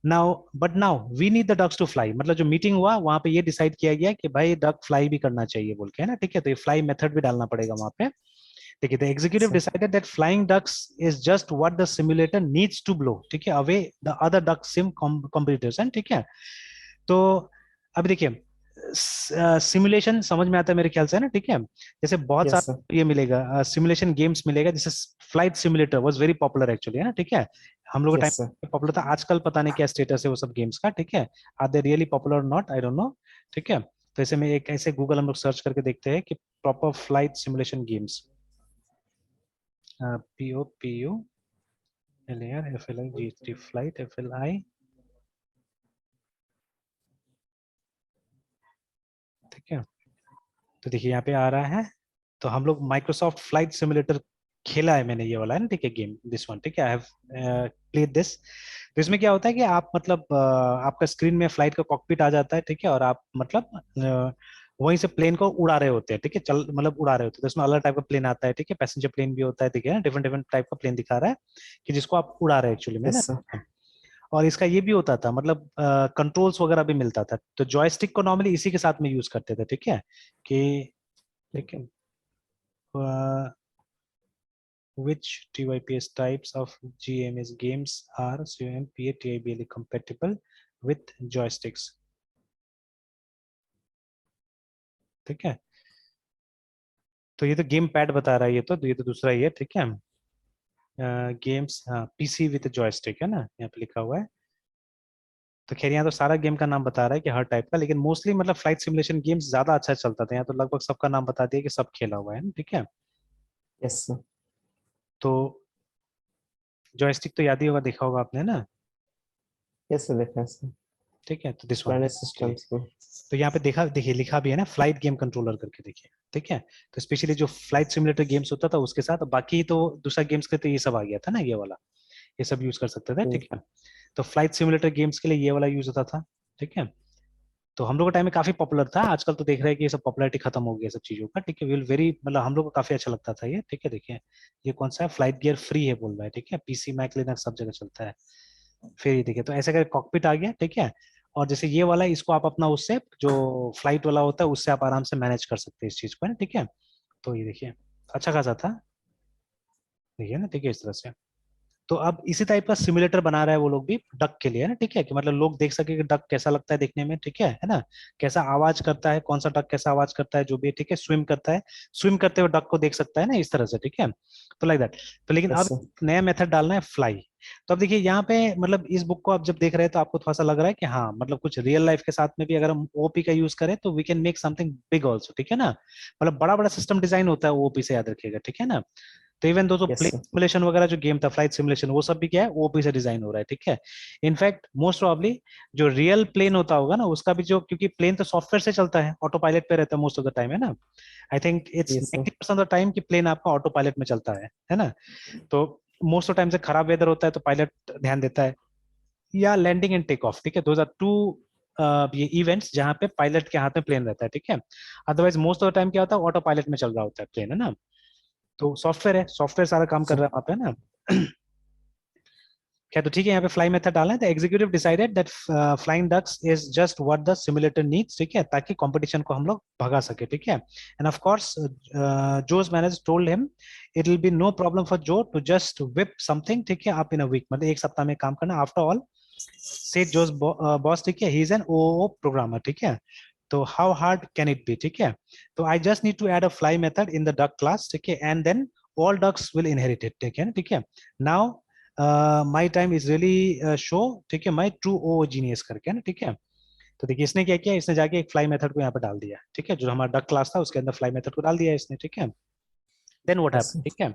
now we need the ducks to fly, मतलब जो मीटिंग हुआ वहां पे ये डिसाइड किया गया कि भाई डक फ्लाई भी करना चाहिए बोल के, है ना, ठीक है, तो ये फ्लाई मेथड भी डालना पड़ेगा वहां पे। देखिए the executive sir. Decided that flying ducks is just what the simulator needs to blow, ठीक है, away the other duck sim competitors, हैं, ठीक है। तो अब देखिए सिमुलेशन समझ में आता है मेरे ख्याल से, है ना, ठीक है, जैसे बहुत यस सर। सारा ये मिलेगा सिमुलेशन गेम्स मिलेगा, जैसे flight simulator was very popular actually, है ना, ठीक है, हम लोग के यस सर। टाइम पॉपुलर था, आजकल पता नहीं क्या स्टेटस है वो सब गेम्स का, ठीक है, are they really popular not, I don't know, ठीक है। तो ऐसे में एक ऐसे गूगल हम लोग सर्च करके देखते हैं कि proper flight simulation games, POPULAR FLIGT flight FLI, ठीक है। तो देखिए यहाँ पे आ रहा है, तो हम लोग माइक्रोसॉफ्ट फ्लाइट सिमुलेटर खेला है मैंने, ये वाला है ना, ठीक है, गेम दिस वन, ठीक है, आई हैव प्लेड दिस। तो इसमें क्या होता है कि आप मतलब आपका स्क्रीन में फ्लाइट का कॉकपिट आ जाता है, ठीक है, और आप मतलब वहीं से प्लेन को उड़ा रहे होते हैं, ठीक है, चल मतलब उड़ा रहे होते हैं, तो इसमें अलग टाइप का प्लेन आता है, ठीक है, पैसेंजर प्लेन भी होता है, ठीक है, डिफरेंट डिफरेंट टाइप का प्लेन दिखा रहा है कि जिसको आप उड़ा रहे हैं एक्चुअली में ना। Yes sir. और इसका ये भी होता था, मतलब कंट्रोल्स वगैरह भी मिलता था, तो जॉयस्टिक को नॉर्मली इसी के साथ में यूज करते थे, ठीक है, कि ठीक है, which TYPS types of GMS games are CMPA TIBL compatible with joysticks, ठीक है। तो ये तो गेम पैड बता रहा है, ये तो दूसरा ही है, ठीक है, गेम्स, हाँ, पीसी विद जॉयस्टिक है ना, यहाँ पे लिखा हुआ है। तो खैर यहाँ तो सारा गेम का नाम बता रहा है कि हर टाइप का, लेकिन मोस्टली मतलब फ्लाइट सिमुलेशन गेम्स ज्यादा अच्छा चलता था, यहाँ तो लगभग सबका नाम बता दिया कि सब खेला हुआ है ना, ठीक है। Yes sir. तो जॉयस्टिक तो याद ही होगा, देखा होगा आपने ना, यस सर, देखा है सर। ठीक है, तो दिस वन पुराने एक्चुअली। सिस्टम्स को। तो यहाँ पे देखा, देखिए लिखा भी है ना, फ्लाइट गेम कंट्रोलर करके, देखिए, ठीक है। तो स्पेशली जो फ्लाइट सिमुलेटर गेम्स होता था उसके साथ, बाकी तो दूसरा गेम्स के तो ये सब आ गया था ना, ये वाला, ये सब यूज कर सकते थे, ठीक है। तो फ्लाइट सिमुलेटर गेम्स के लिए ये वाला यूज होता था, ठीक है। तो हम लोग के टाइम में काफी पॉपुलर था, आजकल तो देख रहे हैं कि ये सब पॉपुलैरिटी खत्म हो गई है सब चीजों का, ठीक है, विल वेरी मतलब हम लोग को काफी अच्छा लगता था ये, ठीक है। देखिए ये कौन सा है, फ्लाइट गियर फ्री है बोल रहा है, ठीक है, PC मैक लिनक्स सब जगह चलता है। फिर ये देखिए, तो ऐसे करके कॉकपिट आ गया, ठीक है, और जैसे ये वाला इसको आप अपना उससे जो फ्लाइट वाला होता है उससे आप आराम से मैनेज कर सकते हैं इस चीज को, है ना, ठीक है। तो ये देखिए अच्छा खासा था, देखिए ना, ठीक है इस तरह से। तो अब इसी टाइप का सिमुलेटर बना रहा है वो लोग भी डक के लिए, है ना, ठीक है, कि मतलब लोग देख सके कि डक कैसा लगता है देखने में, ठीक है ना, कैसा आवाज करता है, कौन सा डक कैसा आवाज करता है, जो भी है, ठीक है, स्विम करता है, स्विम करते हुए डक को देख सकता है ना इस तरह से, ठीक है। तो लाइक दैट। तो लेकिन यस अब सर। नया मेथड डालना है फ्लाई। तो अब देखिए यहाँ पे मतलब इस बुक को आप जब देख रहे हैं तो आपको थोड़ा सा लग रहा है कि हाँ मतलब कुछ रियल लाइफ के साथ में भी अगर हम ओपी का यूज करें तो we can make something big also, ठीक है ना, मतलब बड़ा बड़ा सिस्टम डिजाइन होता है ओपी से, याद रखिएगा, ठीक है ना। तो even though yes plane sir. Simulation वगैरह जो गेम था फ्लाइट सिमुलेशन वो सब भी क्या है ओपी से डिजाइन हो रहा है, ठीक है। इनफैक्ट मोस्ट प्रोबेबली जो रियल प्लेन होता होगा ना उसका भी जो, क्योंकि प्लेन तो सॉफ्टवेयर से चलता है, ऑटो पायलट पे रहता है मोस्ट ऑफ द टाइम, है ना। I think it's yes sir. 90% of the time कि प्लेन आपका ऑटो पायलट में चलता है ना। तो मोस्ट ऑफ टाइम से खराब वेदर होता है तो पायलट ध्यान देता है, या लैंडिंग एंड टेक ऑफ, ठीक है, दोज आर टू ये इवेंट्स जहां पे पायलट के हाथ में प्लेन रहता है, ठीक है। Otherwise most of the time क्या होता है ऑटो पायलट में चल रहा होता है प्लेन, है ना। तो सॉफ्टवेयर है, सॉफ्टवेयर सारा काम कर सर। रहा है वहाँ पे ना। क्या तो ठीक है, यहाँ पे फ्लाई मेथड डालना है। The executive decided that flying ducks is just what the simulator needs, ठीक है, ताकि कंपटीशन को हम लोग भगा सके, ठीक है। And of course Joe's manager told him it will be no problem for Joe to just whip something, ठीक है, आप इन अ वीक, मतलब एक सप्ताह में काम करना। After all said Joe's boss, ठीक है, he is an O programmer, ठीक है। तो how hard can it be, ठीक है। तो I just need to add a fly method in the duck class, ठीक है, and then all ducks will inherit it, ठीक है ना, ठीक है। Now my time is really show, ठीक है, माई ट्रू ओ जीनियस करके ना, ठीक है। तो देखिए इसने क्या किया, इसने जाके एक फ्लाई मेथड को यहाँ पे डाल दिया, ठीक है, जो हमारा डक क्लास था उसके अंदर फ्लाई मेथड को डाल दिया इसने, ठीक है। देन व्हाट यस हैपेंड, ठीक है।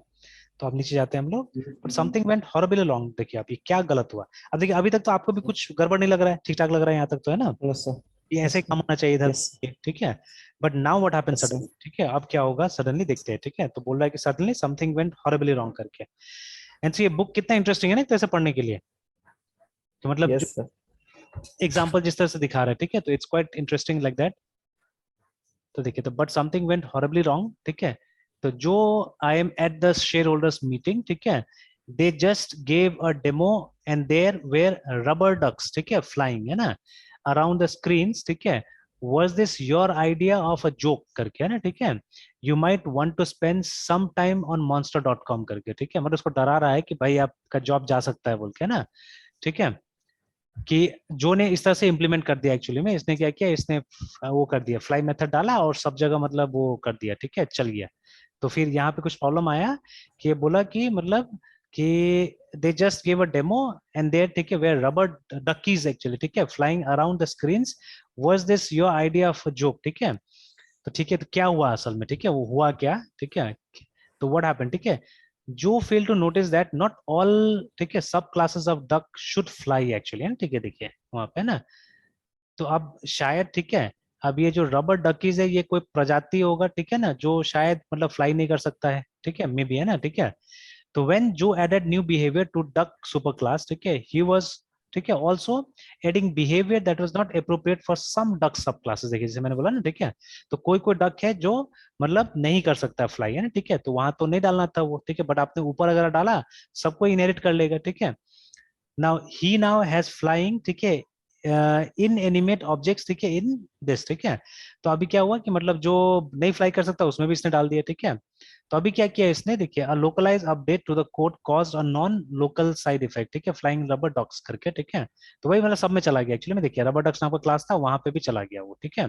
तो अब नीचे जाते हैं हम लोग, but something went horribly wrong. देखिए अब ये क्या गलत हुआ। अब देखिए अभी तक तो आपको भी कुछ गड़बड़ नहीं लग रहा है, ठीक ठाक लग रहा है यहाँ तक तो, है ना, सर। ये ऐसे ही यस काम होना चाहिए इधर, यस ठीक है। But now what happened yes suddenly, ठीक है, अब क्या होगा सडनली देखते हैं, ठीक है। तो बोल रहा है कि suddenly something went horribly wrong करके। एंड ये बुक कितना इंटरेस्टिंग है ना एक तरह से पढ़ने के लिए, कि मतलब जो यस सर। एग्जांपल जिस तरह से दिखा रहा है, ठीक है, तो it's quite interesting like that. तो देखिए तो but something went horribly wrong, ठीक है। तो Joe I am at the shareholders meeting, ठीक है, they just gave a demo and there were rubber ducks, ठीक है, फ्लाइंग, है ना, अराउंड द स्क्रीन्स, ठीक है। Was this your idea of a joke करके, है ना, ठीक है। You might want to spend some time on monster.com करके, ठीक है, मतलब उसको डरा रहा है कि भाई आपका जॉब जा सकता है बोल के ना, ठीक है। कि जो ने इस तरह से इम्प्लीमेंट कर दिया, एक्चुअली में इसने क्या किया, इसने वो कर दिया फ्लाई मेथड डाला और सब जगह मतलब वो कर दिया, ठीक है, चल गया। तो फिर यहाँ पे कुछ प्रॉब्लम आया कि बोला कि मतलब कि they just give a demo and there, ठीक है, वेयर रबर डकीज एक्चुअली, ठीक है, flying around the screens. Was this your idea of joke, ठीक है। तो ठीक है, तो क्या हुआ असल में, ठीक है, वो हुआ क्या, ठीक है। तो व्हाट हैपेंड, ठीक है, Joe failed to notice that not all, ठीक है, subclasses of duck should fly actually, है ना, ठीक है, देखिए वहां पे ना। तो अब शायद, ठीक है, अब ये जो रबर डकीज है ये कोई प्रजाति होगा, ठीक है ना, जो शायद मतलब फ्लाई नहीं कर सकता है, ठीक है, मे बी, है ना, ठीक है। तो when Joe added new behaviour to duck super class, ठीक है, ही वाज, ठीक है, also adding behaviour that was not appropriate for some duck subclasses. देखिए जैसे मैंने बोला ना, ठीक है, तो कोई कोई डक है जो मतलब नहीं कर सकता फ्लाई, है ना, ठीक है, तो वहां तो नहीं डालना था वो, ठीक है, बट आपने ऊपर अगर डाला सबको इनहेरिट कर लेगा, ठीक है। Now he now has flying, ठीक है, इन एनिमेट ऑब्जेक्ट्स, ठीक है, इन दिस, ठीक है। तो अभी क्या हुआ कि मतलब जो नहीं फ्लाई कर सकता उसमें भी इसने डाल दिया, ठीक है। तो अभी क्या किया इसने, देखिए a localize update to the code caused a non local side effect, ठीक है, फ्लाइंग रबर डॉक्स करके, ठीक है। तो वही मतलब सब में चला गया एक्चुअली में, देखिए रबर डॉक्स नाम का क्लास था वहां पे भी चला गया वो, ठीक है।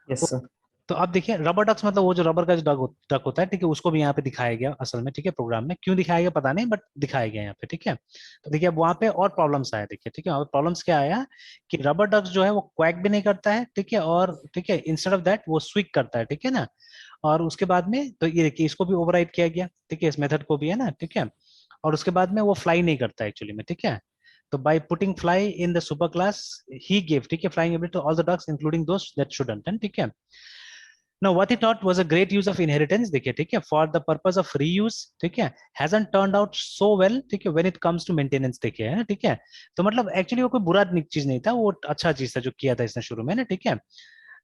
यस तो सर। तो अब देखिए रबर डक्स मतलब वो जो रबर का जो डक होता है, ठीक है, उसको भी यहाँ पे दिखाया गया असल में, ठीक है, प्रोग्राम में क्यों दिखाया गया पता नहीं, बट दिखाया गया यहाँ पे, ठीक है। तो देखिए अब वहाँ पे और प्रॉब्लम्स आया, देखिए, ठीक है, और प्रॉब्लम्स क्या आया कि रबर डक्स जो है वो क्वैक भी नहीं करता है, ठीक है, और ठीक है इंस्टेड ऑफ दैट वो स्विक करता है, ठीक है ना। और उसके बाद में तो ये देखिए इसको भी ओवरराइड किया गया, ठीक है, इस मेथड को भी, है ना, ठीक है। और उसके बाद में वो फ्लाई नहीं करता एक्चुअली में, ठीक है। तो by putting fly in the super class he give, ठीक है, flying ability to all the ducks including those that shouldn't, ठीक है। Now, what he thought was a great use of inheritance, देखिए, ठीक है, for the purpose of reuse, ठीक है, hasn't turned out so well, ठीक है, when it comes to maintenance, देखिए, है ना, ठीक है। तो मतलब एक्चुअली वो कोई बुरा चीज नहीं था, वो अच्छा चीज था जो किया था इसने शुरू में ना, ठीक है।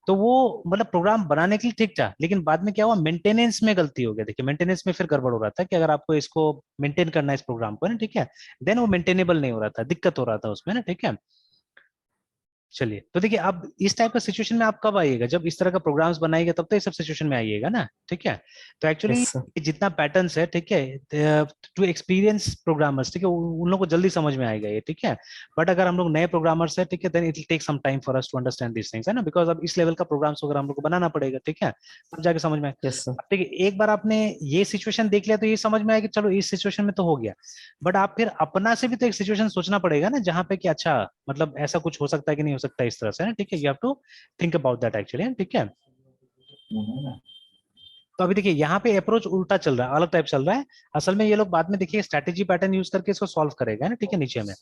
तो वो मतलब प्रोग्राम बनाने के लिए ठीक था, लेकिन बाद में क्या हुआ, मेंटेनेंस में गलती हो गया, देखिए मेंटेनेंस में फिर गड़बड़ हो रहा था कि अगर आपको इसको मेंटेन करना है इस प्रोग्राम को ना, ठीक है, देन वो मेंटेनेबल नहीं हो रहा था, दिक्कत हो रहा था उसमें ना, ठीक है। चलिए, तो देखिए अब इस टाइप का सिचुएशन में आप कब आइएगा, जब इस तरह का प्रोग्राम्स बनाइएगा तब तो ये सब सिचुएशन में आइएगा ना, ठीक है। तो एक्चुअली यस सर। जितना पैटर्न्स है, ठीक है, टू एक्सपीरियंस प्रोग्रामर्स, ठीक है, उन लोगों को जल्दी समझ में आएगा ये, ठीक है। बट अगर हम लोग नए प्रोग्रामर्स है, ठीक है, then it will take some time for us to understand this things, है ना, बिकॉज अब इस लेवल का प्रोग्राम्स वगैरह हम लोग को बनाना पड़ेगा, ठीक है, तब जाके समझ में आए। Yes sir. ठीक है, एक बार आपने ये सिचुएशन देख लिया तो ये समझ में आया कि चलो इस सिचुएशन में तो हो गया, बट आप फिर अपना से भी तो एक सिचुएशन सोचना पड़ेगा ना, जहाँ पे कि अच्छा मतलब ऐसा कुछ हो सकता है कि नहीं हो सकता इस तरह से, ना, ठीक है, you have to think about that actually, ठीक है। तो अभी देखिए यहाँ पे अप्रोच उल्टा चल रहा है, अलग टाइप चल रहा है। असल में ये लोग बाद में देखिए स्ट्रैटेजी पैटर्न यूज करके इसको सॉल्व करेगा ना, ठीक है, नीचे में।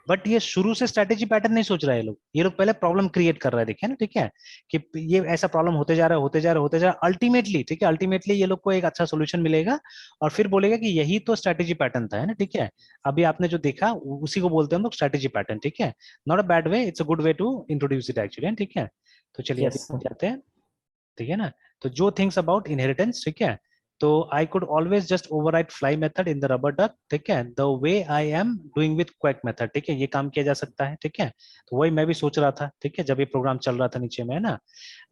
बट ये शुरू से स्ट्रैटेजी पैटर्न नहीं सोच रहा है, ये लोग पहले प्रॉब्लम क्रिएट कर रहा है, देखिए ना, ठीक है, कि ये ऐसा प्रॉब्लम होते जा रहा है, होते जा रहा है, होते जा रहा है, अल्टीमेटली, ठीक है, अल्टीमेटली ये लोग को एक अच्छा सोल्यूशन मिलेगा और फिर बोलेगा कि यही तो स्ट्रैटेजी पैटर्न था, है ना, ठीक है। अभी आपने जो देखा उसी को बोलते हैं हम लोग स्ट्रैटेजी पैटर्न, ठीक है। Not a bad way, it's a good way to introduce it actually, ठीक है। तो चलिए अभी यस सर। जाते हैं, ठीक है ना। तो जो थिंग्स अबाउट इनहेरिटेंस, ठीक है, तो I could always just overwrite fly method in the rubber duck, ठीक है, the way I am doing with quake method, ठीक है, ये काम किया जा सकता है, ठीक है। तो वही मैं भी सोच रहा था, ठीक है, जब ये प्रोग्राम चल रहा था नीचे में, है ना।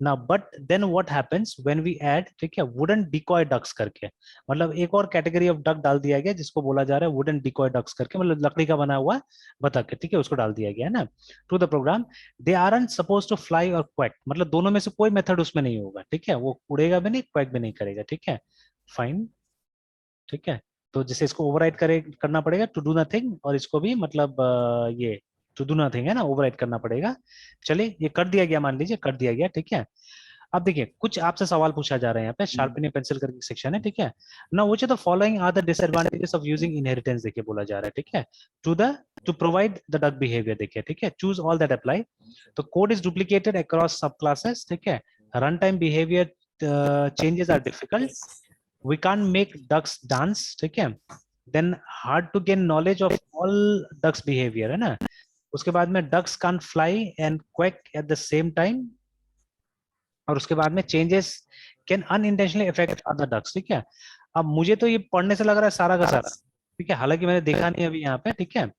ना but then what happens when we add, ठीक है, वुडन डिकॉय डक्स करके, मतलब एक और कैटेगरी ऑफ डक डाल दिया गया जिसको बोला जा रहा है वुडन डिकॉय डक्स करके, मतलब लकड़ी का बना हुआ बतख, ठीक है, उसको डाल दिया गया है ना to the program. They aren't suppose to fly और क्वैक, मतलब दोनों में से कोई मेथड उसमें नहीं होगा, ठीक है, वो उड़ेगा भी नहीं, क्वैक भी नहीं करेगा, ठीक है, फाइन, ठीक है। तो जैसे इसको ओवरराइड करे करना पड़ेगा टू डू नथिंग, और इसको भी मतलब ये टू डू नथिंग है ना, ओवरराइड करना पड़ेगा। चलिए ये कर दिया गया, मान लीजिए कर दिया गया, ठीक है। अब देखिए कुछ आपसे सवाल पूछा जा रहा है यहाँ पे, शार्पन या पेंसिल करके सेक्शन है, ठीक है ना। Which of the following are the disadvantages of using inheritance, देखिए बोला जा रहा है, ठीक है, to the to provide the duck behaviour, देखिए, ठीक है, चूज ऑल दैट अप्लाई। तो code is duplicated across subclasses, ठीक है, run time behaviour changes are difficult, we can't make ducks dance, ठीक है, then hard to gain knowledge of all ducks behavior, है ना। उसके बाद में ducks can't fly and quack at the same time, और उसके बाद में changes can unintentionally affect other ducks, ठीक है। अब मुझे तो ये पढ़ने से लग रहा है सारा का सारा, ठीक है, हालांकि मैंने देखा नहीं अभी यहाँ पे, ठीक है।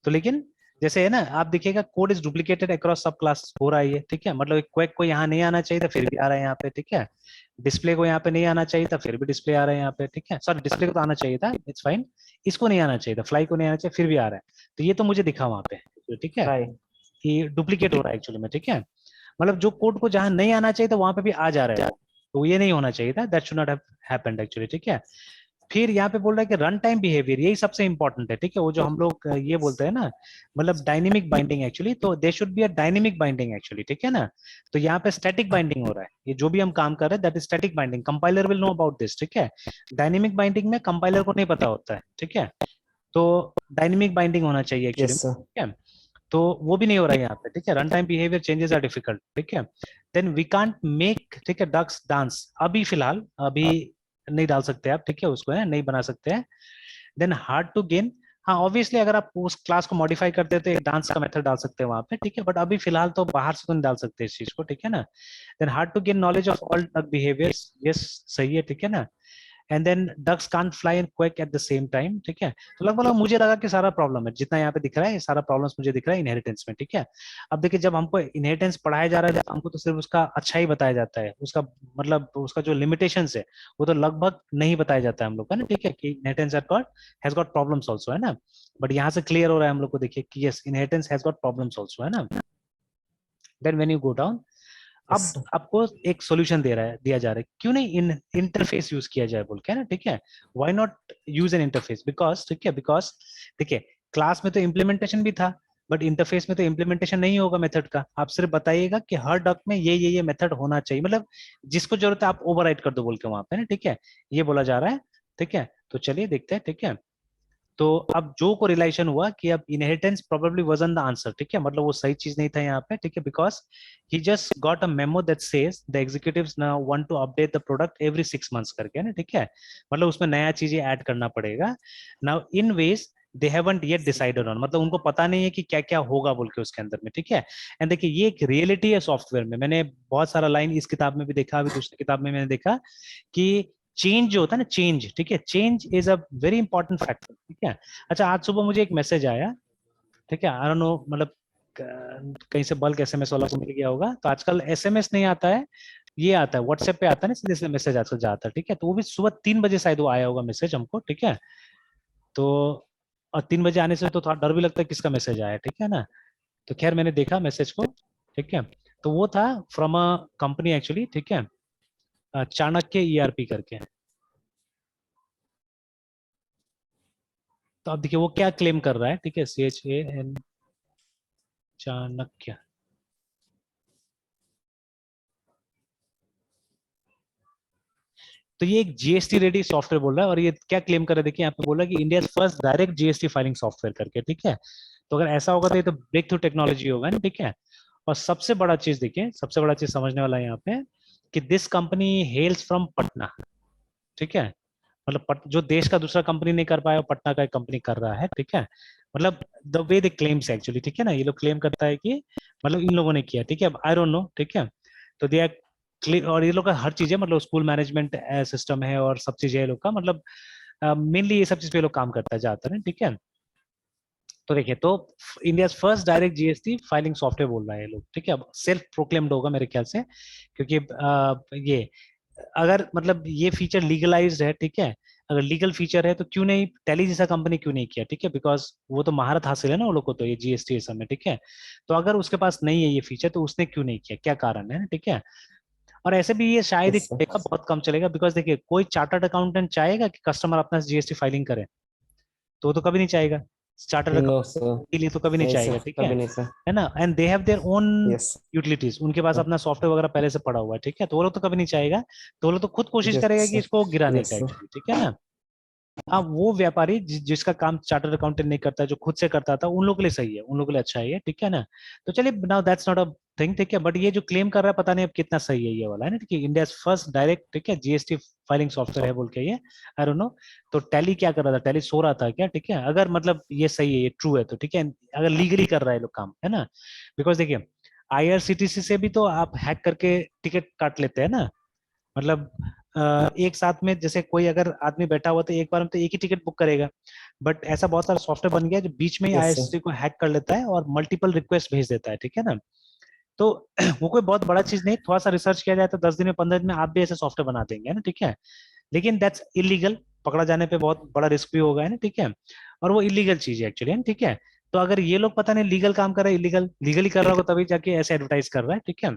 तो लेकिन जैसे है ना, आप देखिएगा कोड इज डुप्लीकेटेड अक्रॉस सब क्लास हो रहा है ये, ठीक है, मतलब क्वेक को यहाँ नहीं आना चाहिए था फिर भी आ रहा है यहाँ पे, ठीक है। डिस्प्ले को यहाँ पे नहीं आना चाहिए था फिर भी डिस्प्ले आ रहा है यहाँ पे, ठीक है, सॉरी डिस्प्ले को तो आना चाहिए था, इट्स फाइन, इसको नहीं आना चाहिए था, फ्लाई को नहीं आना चाहिए फिर भी आ रहा है। तो ये तो मुझे दिखा वहां पे, ठीक है, राइट। कि डुप्लीकेट हो रहा है एक्चुअली में, ठीक है। मतलब जो कोड को जहां नहीं आना चाहिए था वहां पे भी आ जा रहा है, तो ये नहीं होना चाहिए था, that should not have happened actually, ठीक है। फिर यहाँ पे बोल रहा है कि रन टाइम बिहेवियर, यही सबसे इंपॉर्टेंट है, ठीक है, वो जो हम लोग ये बोलते हैं ना, मतलब डायनेमिक बाइंडिंग एक्चुअली, तो they should be a dynamic binding actually, ठीक है ना। तो यहाँ पे स्टैटिक बाइंडिंग हो रहा है, ये जो भी हम काम कर रहे हैं that is static binding, compiler will know about this, ठीक है। डायनेमिक बाइंडिंग में कंपाइलर को नहीं पता होता है, ठीक है, तो डायनेमिक बाइंडिंग होना चाहिए एक्चुअली, यस सर। ठीक है। तो वो भी नहीं हो रहा है यहाँ पे, ठीक है, run time behaviour changes are difficult, ठीक है। देन वी कांट मेक, ठीक है, डक्स डांस, अभी फिलहाल अभी नहीं डाल सकते आप, ठीक है, उसको है नहीं बना सकते हैं। देन हार्ड टू गेन, हाँ ऑब्वियसली अगर आप उस क्लास को मॉडिफाई करते हैं तो एक डांस का मेथड डाल सकते हैं वहां पे, ठीक है, बट अभी फिलहाल तो बाहर से तो नहीं डाल सकते इस चीज को, ठीक है ना। Then hard to gain knowledge of all duck behaviours, yes सही है, ठीक है ना। And then ducks can't fly and quack at the same time, ठीक है। तो लगभग मुझे लगा कि सारा प्रॉब्लम है जितना यहाँ पे दिख रहा है, ये सारा प्रॉब्लम्स मुझे दिख रहा है इनहेरिटेंस में, ठीक है। अब देखिए जब हमको इनहेरिटेंस पढ़ाया जा रहा है तो हमको तो सिर्फ उसका अच्छा ही बताया जाता है, उसका मतलब उसका जो लिमिटेशंस है वो तो लगभग नहीं बताया जाता है हम लोग का ना, ठीक है, कि inheritance has got problems also, है ना। बट यहाँ से क्लियर हो रहा है हम लोग को, देखिए कि yes inheritance has got problems also, है ना। Then when you go down, yes अब सर। आपको एक सॉल्यूशन दिया जा रहा है, क्यों नहीं इन इंटरफेस यूज किया जाए बोल के, है ना, ठीक है। Why not use N interface, because, ठीक है, बिकॉज देखिए क्लास में तो इम्प्लीमेंटेशन भी था, बट इंटरफेस में तो इम्प्लीमेंटेशन नहीं होगा मेथड का, आप सिर्फ बताइएगा कि हर डक में ये मेथड होना चाहिए, मतलब जिसको जरूरत है आप ओवरराइड कर दो बोल के वहां पे ना, ठीक है, ये बोला जा रहा है, ठीक है। तो चलिए देखते हैं, ठीक है। तो अब जो को रिलेशन हुआ कि अब inheritance probably wasn't the answer, ठीक है, मतलब वो सही चीज नहीं था यहाँ पे, ठीक है, because he just got a memo that says the executives now want to update the product every 6 months करके, ना, ठीक है, मतलब उसमें नया चीजें ऐड करना पड़ेगा। Now in veg they haven't yet decided on, मतलब उनको पता नहीं है कि क्या क्या होगा बोल के उसके अंदर में, ठीक है। एंड देखिए ये एक रियलिटी है सॉफ्टवेयर में, मैंने बहुत सारा लाइन इस किताब में भी देखा, अभी दूसरी किताब में मैंने देखा कि चेंज जो होता है ना, चेंज, ठीक है, change is a very important factor, ठीक है। अच्छा आज सुबह मुझे एक मैसेज आया, ठीक है, आई डोंट नो मतलब कहीं से बल्क एसएमएस वाला को मिल गया होगा। तो आजकल एसएमएस नहीं आता है, ये आता है व्हाट्सएप पे आता है ना, सीधे से मैसेज आजकल जाता है, ठीक है। तो वो भी सुबह 3 बजे शायद वो आया होगा मैसेज हमको, ठीक है। तो और 3 बजे आने से तो थोड़ा डर भी लगता है किसका मैसेज आया, ठीक है ना। तो खैर मैंने देखा मैसेज को, ठीक है। तो वो था फ्रॉम अ कंपनी एक्चुअली, ठीक है, चाणक्य ईआरपी करके। तो अब देखिए वो क्या क्लेम कर रहा है, ठीक है, CHAN, चाणक्य। तो ये एक जीएसटी रेडी सॉफ्टवेयर बोल रहा है, और ये क्या क्लेम कर रहा है, देखिए यहाँ पे बोल रहा है कि India first direct GST filing software करके, ठीक है। तो अगर ऐसा होगा तो ये तो ब्रेक थ्रू टेक्नोलॉजी होगा ना, ठीक है। और सबसे बड़ा चीज देखिए, सबसे बड़ा चीज समझने वाला है यहाँ पे, कि दिस कंपनी हेल्स फ्रॉम पटना, ठीक है। मतलब जो देश का दूसरा कंपनी नहीं कर पाया, पटना का एक कंपनी कर रहा है, ठीक है। मतलब the way they claims actually, ठीक है ना, ये लोग क्लेम करता है कि मतलब इन लोगों ने किया, ठीक है। आई डोंट नो, ठीक है। तो दे और ये लोग का हर चीज है, मतलब स्कूल मैनेजमेंट सिस्टम है और सब चीज है ये लोग का, मतलब मेनली ये सब चीज पे ये लोग काम करता है ज्यादातर, है, ठीक है। तो देखिए, तो India first direct GST filing software बोल रहा है ये लोग, ठीक है। अब सेल्फ प्रोक्लेम्ड होगा मेरे ख्याल से, क्योंकि ये अगर मतलब ये फीचर लीगलाइज्ड है, ठीक है, अगर लीगल फीचर है तो क्यों नहीं टैली जैसा कंपनी क्यों नहीं किया, ठीक है। बिकॉज वो तो महारत हासिल है ना वो लोग को, तो ये जीएसटी सब में, ठीक है। तो अगर उसके पास नहीं है ये फीचर तो उसने क्यों नहीं किया, क्या कारण है, ठीक है। और ऐसे भी ये शायद ही यस सर। चलेगा, बहुत कम चलेगा, बिकॉज देखिए कोई चार्टर्ड अकाउंटेंट चाहेगा कि कस्टमर अपना जीएसटी फाइलिंग करे, तो वो तो कभी नहीं चाहेगा। Chartered no accountant sir. के लिए तो कभी नहीं नहीं चाहेगा, सर, ठीक कभी नहीं सर। है ना। And they have their own yes. Utilities, उनके पास अपना सॉफ्टवेयर वगैरह पहले से पड़ा हुआ है, ठीक है। तो वो लोग तो कभी नहीं चाहेगा, तो वो लोग तो खुद कोशिश यस करेगा कि सर। इसको गिराने यस का सर। एक्चुअली, ठीक है ना। हाँ, वो व्यापारी जिसका काम चार्टर्ड अकाउंटेंट नहीं करता, जो खुद से करता था, उन लोगों के लिए सही है, उन लोगों के लिए अच्छा है, ठीक है ना। तो चलिए, now that's not a thing, ठीक है। बट ये जो क्लेम कर रहा है पता नहीं अब कितना सही है ये वाला, है ना, ठीक है। इंडिया फर्स्ट डायरेक्ट, ठीक है, जीएसटी फाइलिंग सॉफ्टवेयर है बोल के ये, आई डोंट नो। तो टैली क्या कर रहा था, टैली सो रहा था क्या, ठीक है। अगर मतलब ये सही है, ये ट्रू है तो ठीक है, अगर लीगली कर रहा है लोग काम, है ना। बिकॉज देखिए आईआरसीटीसी से भी तो आप हैक करके टिकट काट लेते हैं ना, मतलब एक साथ में जैसे कोई अगर आदमी बैठा हुआ तो एक बार में तो एक ही टिकट बुक करेगा। बट ऐसा बहुत सारा सॉफ्टवेयर बन गया है जो बीच में ही यस सर। आईआरसीटीसी को हैक कर लेता है और मल्टीपल रिक्वेस्ट भेज देता है, ठीक है ना। तो वो कोई बहुत बड़ा चीज नहीं, थोड़ा सा रिसर्च किया जाए तो 10 दिन में 15 दिन में आप भी ऐसे सॉफ्टवेयर बना देंगे, है ना, ठीक है। लेकिन दैट्स इलीगल, पकड़ा जाने पे बहुत बड़ा रिस्क भी होगा, है ना, ठीक है। और वो इलीगल चीज है एक्चुअली, है ना, ठीक है। तो अगर ये लोग पता नहीं लीगल काम कर रहे हैं, इलीगल लीगली कर रहा होगा तभी जाके ऐसे एडवर्टाइज कर रहा है, ठीक है।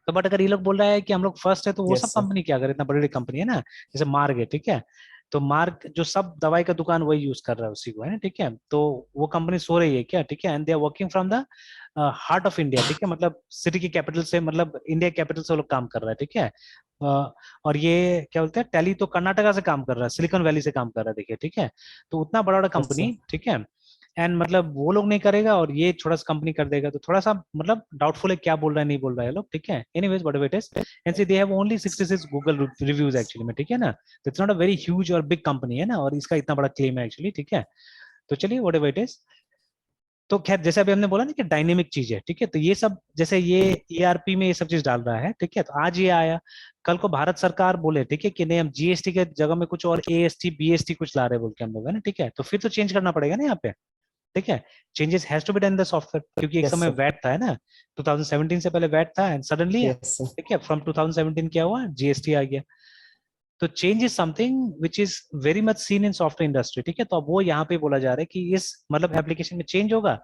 तो बट अगर ये लोग बोल रहा है कि हम लोग फर्स्ट है, तो वो सब यस सर। कंपनी क्या करे, इतना बड़ी बड़ी कंपनी है ना, जैसे मार्ग है, ठीक है। तो मार्ग जो सब दवाई का दुकान वही यूज कर रहा है उसी को, है ना, ठीक है। तो वो कंपनी सो रही है क्या, ठीक है। And they are working from the heart of India, ठीक है, मतलब सिटी की कैपिटल से, मतलब इंडिया कैपिटल से वो लोग काम कर रहा है, ठीक है। और ये क्या बोलते हैं, टैली तो कर्नाटका से काम कर रहा है, सिलिकॉन वैली से काम कर रहा है, देखिए, ठीक है। तो उतना बड़ा बड़ा यस कंपनी, सर। ठीक है। एंड मतलब वो लोग नहीं करेगा और ये छोटा सा कंपनी कर देगा, तो थोड़ा सा मतलब डाउटफुल है क्या बोल रहा है नहीं बोल रहा है लोग, ठीक है। Anyways whatever it is, and see they have only 66 Google reviews actually में, ठीक है ना। तो it's not a very huge और बिग कंपनी है ना, और इसका इतना बड़ा क्लेम है एक्चुअली, ठीक है। तो चलिए व्हाटएवर इट इज। तो खैर जैसे अभी हमने बोला ना कि डायनेमिक चीज है, ठीक है। तो ये सब जैसे ये ईआरपी में ये सब चीज डाल रहा है, ठीक है। तो आज ये आया, कल को भारत सरकार बोले, ठीक है, कि नहीं हम जीएसटी के जगह में कुछ और एएसटी बीएसटी कुछ ला रहे बोल के हम लोग, है ना, ठीक है। तो फिर तो चेंज करना पड़ेगा ना यहाँ पे, ठीक है। Changes has to be done the software, क्योंकि एक यस समय सर। वैट था, है ना, 2017 से पहले वैट था, एंड सडनली, यस सर। ठीक है, फ्रॉम 2017 क्या हुआ, जीएसटी आ गया। तो change is something which is very much seen in software industry, ठीक है। तो अब वो यहाँ पे बोला जा रहा है कि इस मतलब एप्लीकेशन में चेंज होगा,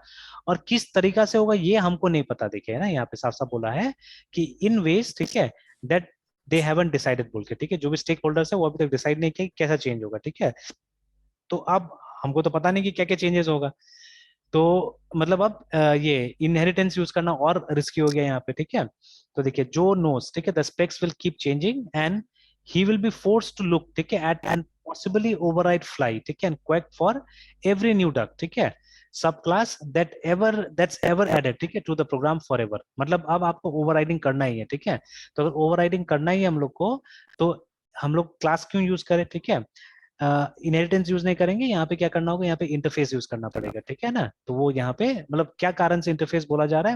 और किस तरीका से होगा ये हमको नहीं पता, देखिए, है ना, यहाँ पे साफ साफ बोला है कि इन वेज, ठीक है, दैट दे हैवंट डिसाइडेड बोल के, ठीक है। जो भी स्टेक होल्डर्स है वो अभी तक डिसाइड नहीं किया कि कैसा चेंज होगा, ठीक है। तो अब हमको तो पता नहीं कि क्या क्या चेंजेस होगा। तो मतलब अब ये इनहेरिटेंस यूज करना और रिस्की हो गया यहाँ पे, ठीक है। तो देखिए जो नोस, ठीक है, the specs will keep changing and he will be force to look, ठीक है, at and possibly override fly, ठीक है, and quack for every new duck, ठीक है, subclass that's ever added, ठीक है, to the program forever. मतलब अब आपको ओवरराइडिंग करना ही है, ठीक है। तो अगर ओवरराइडिंग करना ही है हम लोग को, तो हम लोग क्लास क्यों यूज करें, ठीक है। इनहेरिटेंस यूज नहीं करेंगे, यहाँ पे क्या करना होगा, यहाँ पे इंटरफेस यूज करना पड़ेगा, ठीक है ना। तो वो यहाँ पे मतलब क्या कारण से इंटरफेस बोला जा रहा है